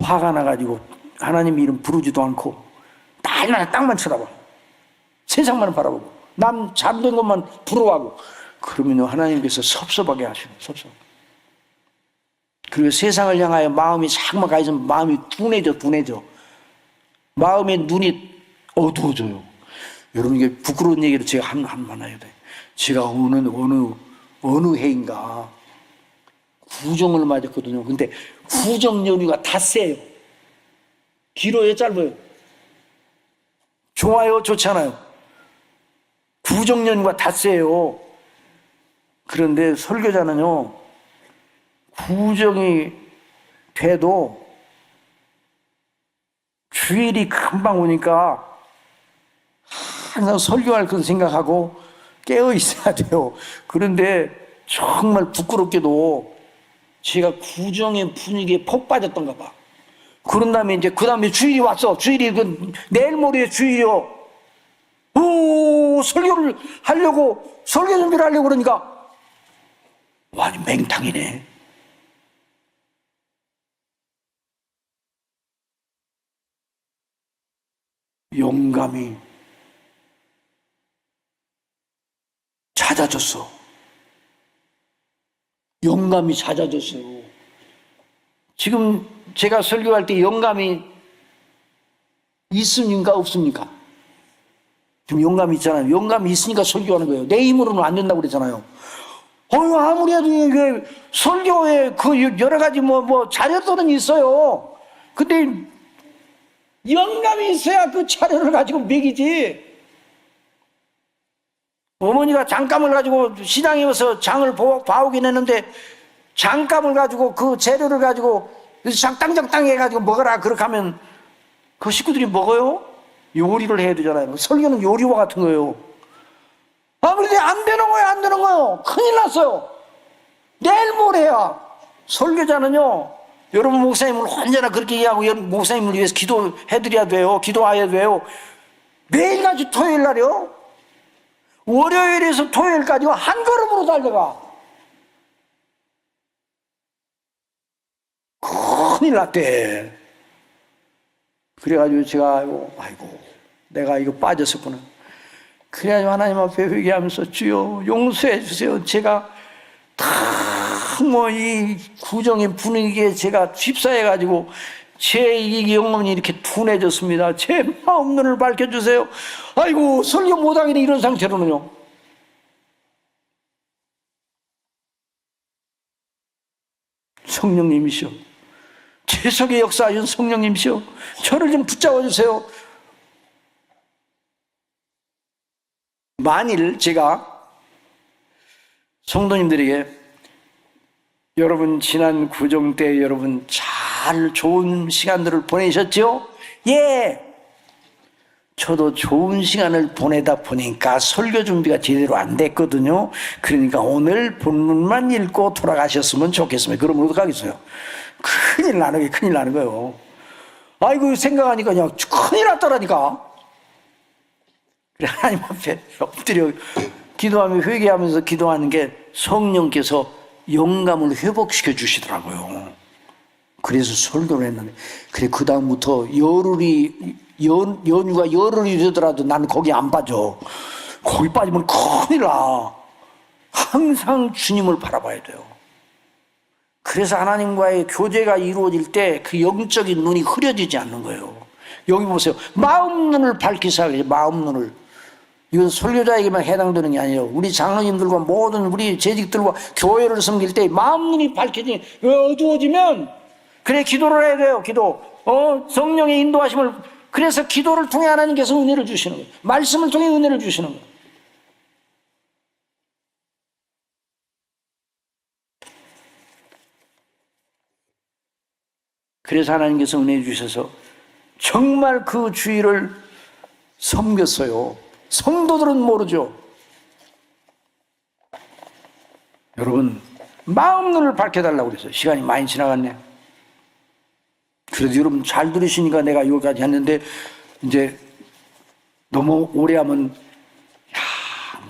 Speaker 1: 화가 나가지고 하나님 이름 부르지도 않고, 날마다 땅만 쳐다봐. 세상만 바라보고, 남 잘된 것만 부러워하고, 그러면 하나님께서 섭섭하게 하시고, 그리고 세상을 향하여 마음이 자꾸만 가 있으면 마음이 둔해져. 마음의 눈이 어두워져요. 여러분, 이게 부끄러운 얘기를 제가 한번 해야 돼. 제가 어느 해인가 구정을 맞았거든요. 근데 구정 연휴가 다 세요. 길어요, 짧아요? 좋아요, 좋지 않아요? 구정 연휴가 다 세요. 그런데 설교자는요, 구정이 돼도 주일이 금방 오니까 항상 설교할 건 생각하고 깨어 있어야 돼요. 그런데 정말 부끄럽게도 제가 구정의 분위기에 폭 빠졌던가 봐. 그런 다음에 이제 그 다음에 주일이 왔어. 주일이 내일 모레 주일이요. 오, 설교를 하려고 설교 준비를 하려고 그러니까 완전 맹탕이네. 영감이 찾아졌어. 영감이 찾아졌어요. 지금 제가 설교할 때 영감이 있습니까? 없습니까? 지금 영감이 있잖아요. 영감이 있으니까 설교하는 거예요. 내 힘으로는 안 된다고 그랬잖아요. 아무리 해도 그 설교에 그 여러 가지 자료들은 있어요. 근데 영감이 있어야 그 자료를 가지고 먹이지. 어머니가 장감을 가지고 시장에 와서 장을 봐오긴 했는데 장감을 가지고 그 재료를 가지고 적당적당 해가지고 먹어라 그렇게 하면 그 식구들이 먹어요? 요리를 해야 되잖아요. 설교는 요리와 같은 거예요. 그런데 안 되는 거예요, 안 되는 거예요. 큰일 났어요. 내일 모레야. 설교자는요, 여러분 목사님을 언제나 그렇게 얘기하고 목사님을 위해서 기도해드려야 돼요. 기도해야 돼요. 매일같이 토요일 날이요. 월요일에서 토요일까지 한 걸음으로 달려가. 큰일 났대. 그래가지고 제가 아이고 내가 이거 빠졌었구나. 그래가지고 하나님 앞에 회개하면서 주여 용서해 주세요. 제가 다 이 구정의 분위기에 제가 휩싸여가지고 제 이 영혼이 이렇게 둔해졌습니다. 제 마음 눈을 밝혀주세요. 아이고 설교 못하겠네. 이런 상태로는요. 성령님이시여, 제 속에 역사하신 성령님이시여, 저를 좀 붙잡아 주세요. 만일 제가 성도님들에게 여러분 지난 구정 때 여러분 잘 좋은 시간들을 보내셨죠? 예. 저도 좋은 시간을 보내다 보니까 설교 준비가 제대로 안 됐거든요. 그러니까 오늘 본문만 읽고 돌아가셨으면 좋겠습니다. 그러면 어떡하겠어요? 큰일 나는 거예요. 아이고 생각하니까 그냥 큰일 났더라니까. 그래 하나님 앞에 엎드려 기도하며 회개하면서 기도하는 게 성령께서 영감을 회복시켜 주시더라고요. 그래서 설교를 했는데 그래 그 다음부터 연휴가 열흘이 되더라도 나는 거기 안 빠져. 거기 빠지면 큰일 나. 항상 주님을 바라봐야 돼요. 그래서 하나님과의 교제가 이루어질 때 그 영적인 눈이 흐려지지 않는 거예요. 여기 보세요. 마음 눈을 밝히사 그래요. 마음 눈을. 이건 설교자에게만 해당되는 게 아니에요. 우리 장로님들과 모든 우리 재직들과 교회를 섬길 때 마음 눈이 밝혀지니 어두워지면 그래 기도를 해야 돼요. 기도. 성령의 인도하심을 그래서 기도를 통해 하나님께서 은혜를 주시는 거예요. 말씀을 통해 은혜를 주시는 거예요. 그래서 하나님께서 은혜 주셔서 정말 그 주일을 섬겼어요. 성도들은 모르죠. 여러분 마음 눈을 밝혀달라고 그랬어요. 시간이 많이 지나갔네. 그래도 여러분 잘 들으시니까 내가 여기까지 했는데 이제 너무 오래 하면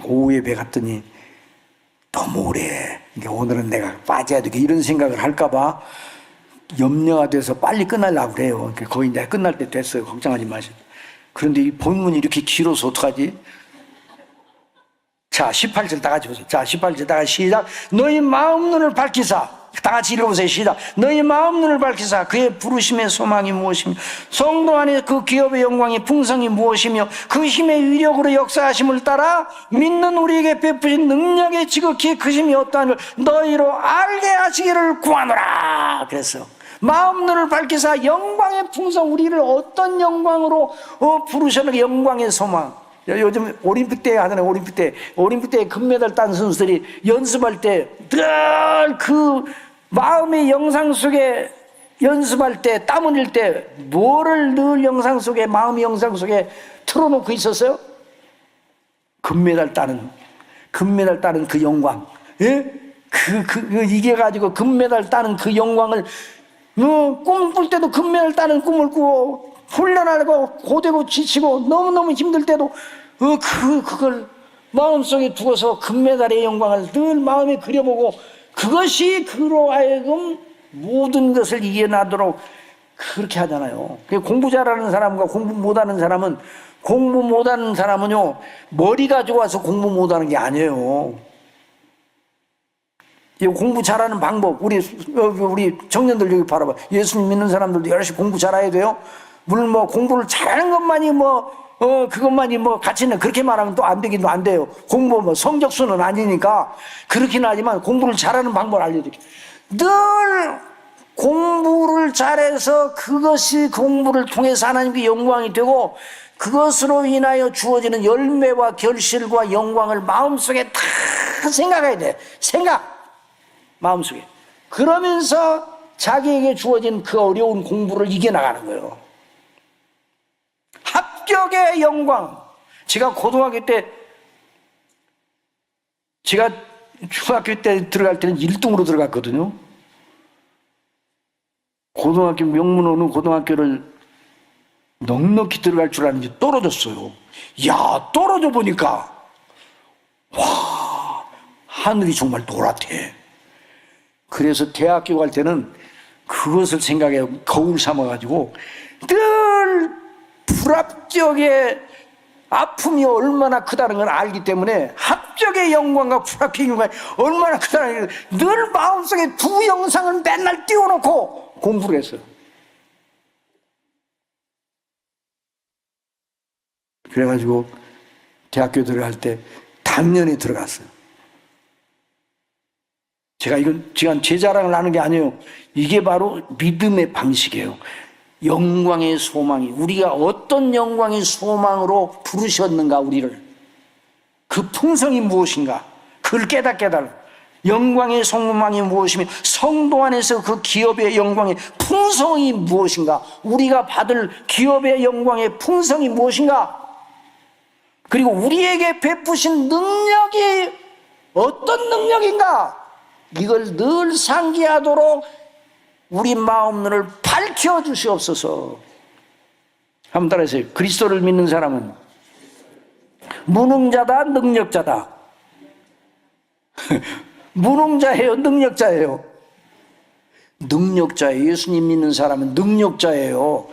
Speaker 1: 오후 예배 갔더니 너무 오래 해. 그러니까 오늘은 내가 빠져야 되겠다 이런 생각을 할까봐 염려가 돼서 빨리 끝나려고 그래요. 그러니까 거의 내가 끝날 때 됐어요. 걱정하지 마세요. 그런데 이 본문이 이렇게 길어서 어떡하지? 자 18절 다 같이 보세요. 자 18절 다 같이 시작. 너희 마음 눈을 밝히사 다 같이 읽어보세요. 시작. 너희 마음 눈을 밝히사 그의 부르심의 소망이 무엇이며 성도 안에 그 기업의 영광의 풍성이 무엇이며 그 힘의 위력으로 역사하심을 따라 믿는 우리에게 베푸신 능력의 지극히 크심이 어떠한 걸 너희로 알게 하시기를 구하노라. 그랬어. 마음 눈을 밝히사 영광의 풍성, 우리를 어떤 영광으로 부르셨는가. 영광의 소망. 요즘 올림픽 때 하잖아요. 올림픽 때 금메달 딴 선수들이 연습할 때 늘 그 마음의 영상 속에 연습할 때 땀 흘릴 때 뭐를 늘 영상 속에, 마음의 영상 속에 틀어놓고 있었어요? 금메달 따는 그 영광. 예? 이겨가지고 금메달 따는 그 영광을 꿈을 꿀 때도 금메달 따는 꿈을 꾸고, 훈련하고 고되고 지치고 너무너무 힘들 때도 그걸 마음속에 두고서 금메달의 영광을 늘 마음에 그려보고, 그것이 그로 하여금 모든 것을 이겨나도록 그렇게 하잖아요. 공부 잘하는 사람과 공부 못하는 사람은, 공부 못하는 사람은요 머리가 좋아서 공부 못하는 게 아니에요. 이 공부 잘하는 방법, 우리 청년들 여기 바라봐. 예수님 믿는 사람들도 열심히 공부 잘해야 돼요. 물론 뭐 공부를 잘하는 것만이 그것만이 가치는, 그렇게 말하면 또 안 되긴 안 돼요. 공부 성적수는 아니니까 그렇긴 하지만 공부를 잘하는 방법을 알려드릴게요. 늘 공부를 잘해서 그것이 공부를 통해서 하나님께 영광이 되고, 그것으로 인하여 주어지는 열매와 결실과 영광을 마음속에 다 생각해야 돼. 마음속에. 그러면서 자기에게 주어진 그 어려운 공부를 이겨나가는 거예요. 합격의 영광. 제가 중학교 때 들어갈 때는 1등으로 들어갔거든요. 고등학교 명문 어느 고등학교를 넉넉히 들어갈 줄 알았는지 떨어졌어요. 야, 떨어져 보니까 와, 하늘이 정말 노랗대. 그래서 대학교 갈 때는 그것을 생각해 거울 삼아가지고 늘 불합격의 아픔이 얼마나 크다는 걸 알기 때문에, 합격의 영광과 불합격의 영광이 얼마나 크다는 걸 늘 마음속에 두 영상을 맨날 띄워놓고 공부를 했어요. 그래가지고 대학교 들어갈 때 당연히 들어갔어요. 제가 제 자랑을 하는 게 아니에요. 이게 바로 믿음의 방식이에요. 영광의 소망이, 우리가 어떤 영광의 소망으로 부르셨는가, 우리를. 그 풍성이 무엇인가, 그걸 깨달아. 영광의 소망이 무엇이며 성도 안에서 그 기업의 영광의 풍성이 무엇인가, 우리가 받을 기업의 영광의 풍성이 무엇인가, 그리고 우리에게 베푸신 능력이 어떤 능력인가, 이걸 늘 상기하도록 우리 마음 눈을 밝혀주시옵소서. 한번 따라하세요. 그리스도를 믿는 사람은 무능자다, 능력자다. 무능자예요, 능력자예요? 능력자예요. 예수님 믿는 사람은 능력자예요.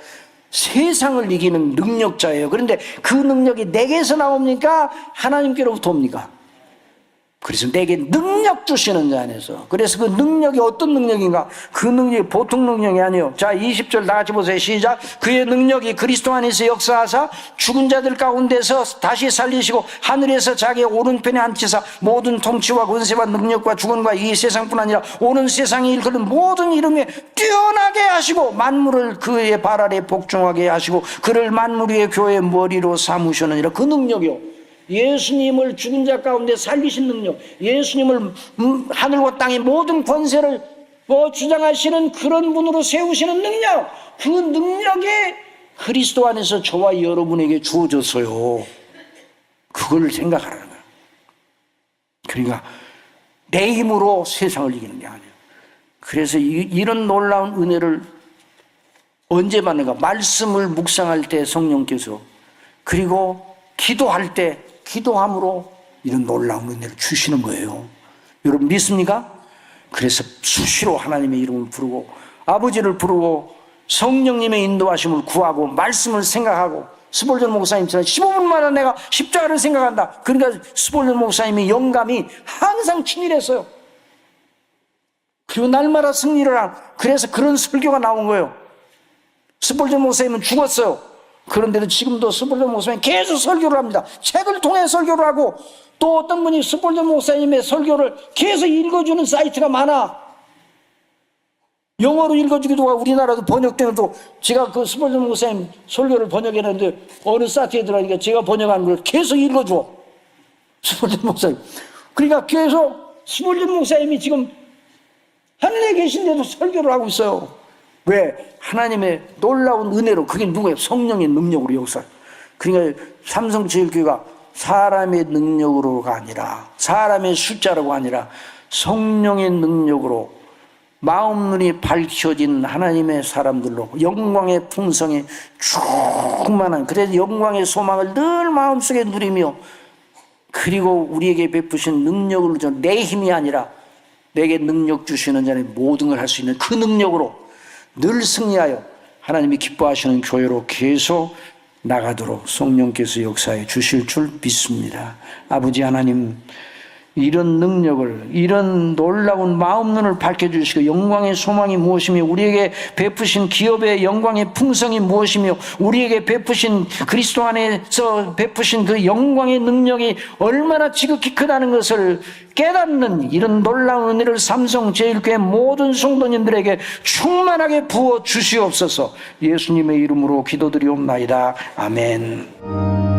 Speaker 1: 세상을 이기는 능력자예요. 그런데 그 능력이 내게서 나옵니까? 하나님께로부터 옵니까? 그래서 내게 능력 주시는 자 안에서. 그래서 그 능력이 어떤 능력인가? 그 능력이 보통 능력이 아니에요. 자, 20절 다 같이 보세요. 시작. 그의 능력이 그리스도 안에서 역사하사 죽은 자들 가운데서 다시 살리시고 하늘에서 자기의 오른편에 앉히사 모든 통치와 권세와 능력과 주권과 이 세상뿐 아니라 오는 세상에 일컫는 모든 이름에 뛰어나게 하시고 만물을 그의 발 아래 복종하게 하시고 그를 만물 위의 교회의 머리로 삼으셨느니라. 그 능력이요. 예수님을 죽은 자 가운데 살리신 능력, 예수님을 하늘과 땅의 모든 권세를 주장하시는 그런 분으로 세우시는 능력, 그 능력이 그리스도 안에서 저와 여러분에게 주어졌어요. 그걸 생각하라는 거예요. 그러니까 내 힘으로 세상을 이기는 게 아니에요. 그래서 이런 놀라운 은혜를 언제 받는가? 말씀을 묵상할 때 성령께서, 그리고 기도할 때 기도함으로 이런 놀라운 은혜를 주시는 거예요. 여러분 믿습니까? 그래서 수시로 하나님의 이름을 부르고 아버지를 부르고 성령님의 인도하심을 구하고 말씀을 생각하고, 스볼전 목사님처럼 15분마다 내가 십자가를 생각한다. 그러니까 스볼전 목사님의 영감이 항상 친밀했어요. 그리고 날마다 승리를 한, 그래서 그런 설교가 나온 거예요. 스폴전 목사님은 죽었어요. 그런데도 지금도 스폴전 목사님이 계속 설교를 합니다. 책을 통해 설교를 하고, 또 어떤 분이 스폴전 목사님의 설교를 계속 읽어주는 사이트가 많아. 영어로 읽어주기도 하고, 우리나라도 번역되는 또, 제가 그 스폴전 목사님 설교를 번역했는데, 어느 사이트에 들어가니까 제가 번역한 걸 계속 읽어줘. 스폴전 목사님. 그러니까 계속 스폴전 목사님이 지금 하늘에 계신데도 설교를 하고 있어요. 왜? 하나님의 놀라운 은혜로, 그게 누구예요? 성령의 능력으로 역사. 그러니까 삼성제일교회가 사람의 능력으로가 아니라, 사람의 숫자로가 아니라 성령의 능력으로 마음 눈이 밝혀진 하나님의 사람들로 영광의 풍성이 충만한, 그래서 영광의 소망을 늘 마음속에 누리며, 그리고 우리에게 베푸신 능력을 내 힘이 아니라 내게 능력 주시는 자는 모든 걸 할 수 있는 그 능력으로 늘 승리하여 하나님이 기뻐하시는 교회로 계속 나가도록 성령께서 역사해 주실 줄 믿습니다. 아버지 하나님, 이런 능력을, 이런 놀라운 마음 눈을 밝혀주시고, 영광의 소망이 무엇이며, 우리에게 베푸신 기업의 영광의 풍성이 무엇이며, 우리에게 베푸신 그리스도 안에서 베푸신 그 영광의 능력이 얼마나 지극히 크다는 것을 깨닫는 이런 놀라운 은혜를 삼성제일교회 모든 성도님들에게 충만하게 부어 주시옵소서. 예수님의 이름으로 기도드리옵나이다. 아멘.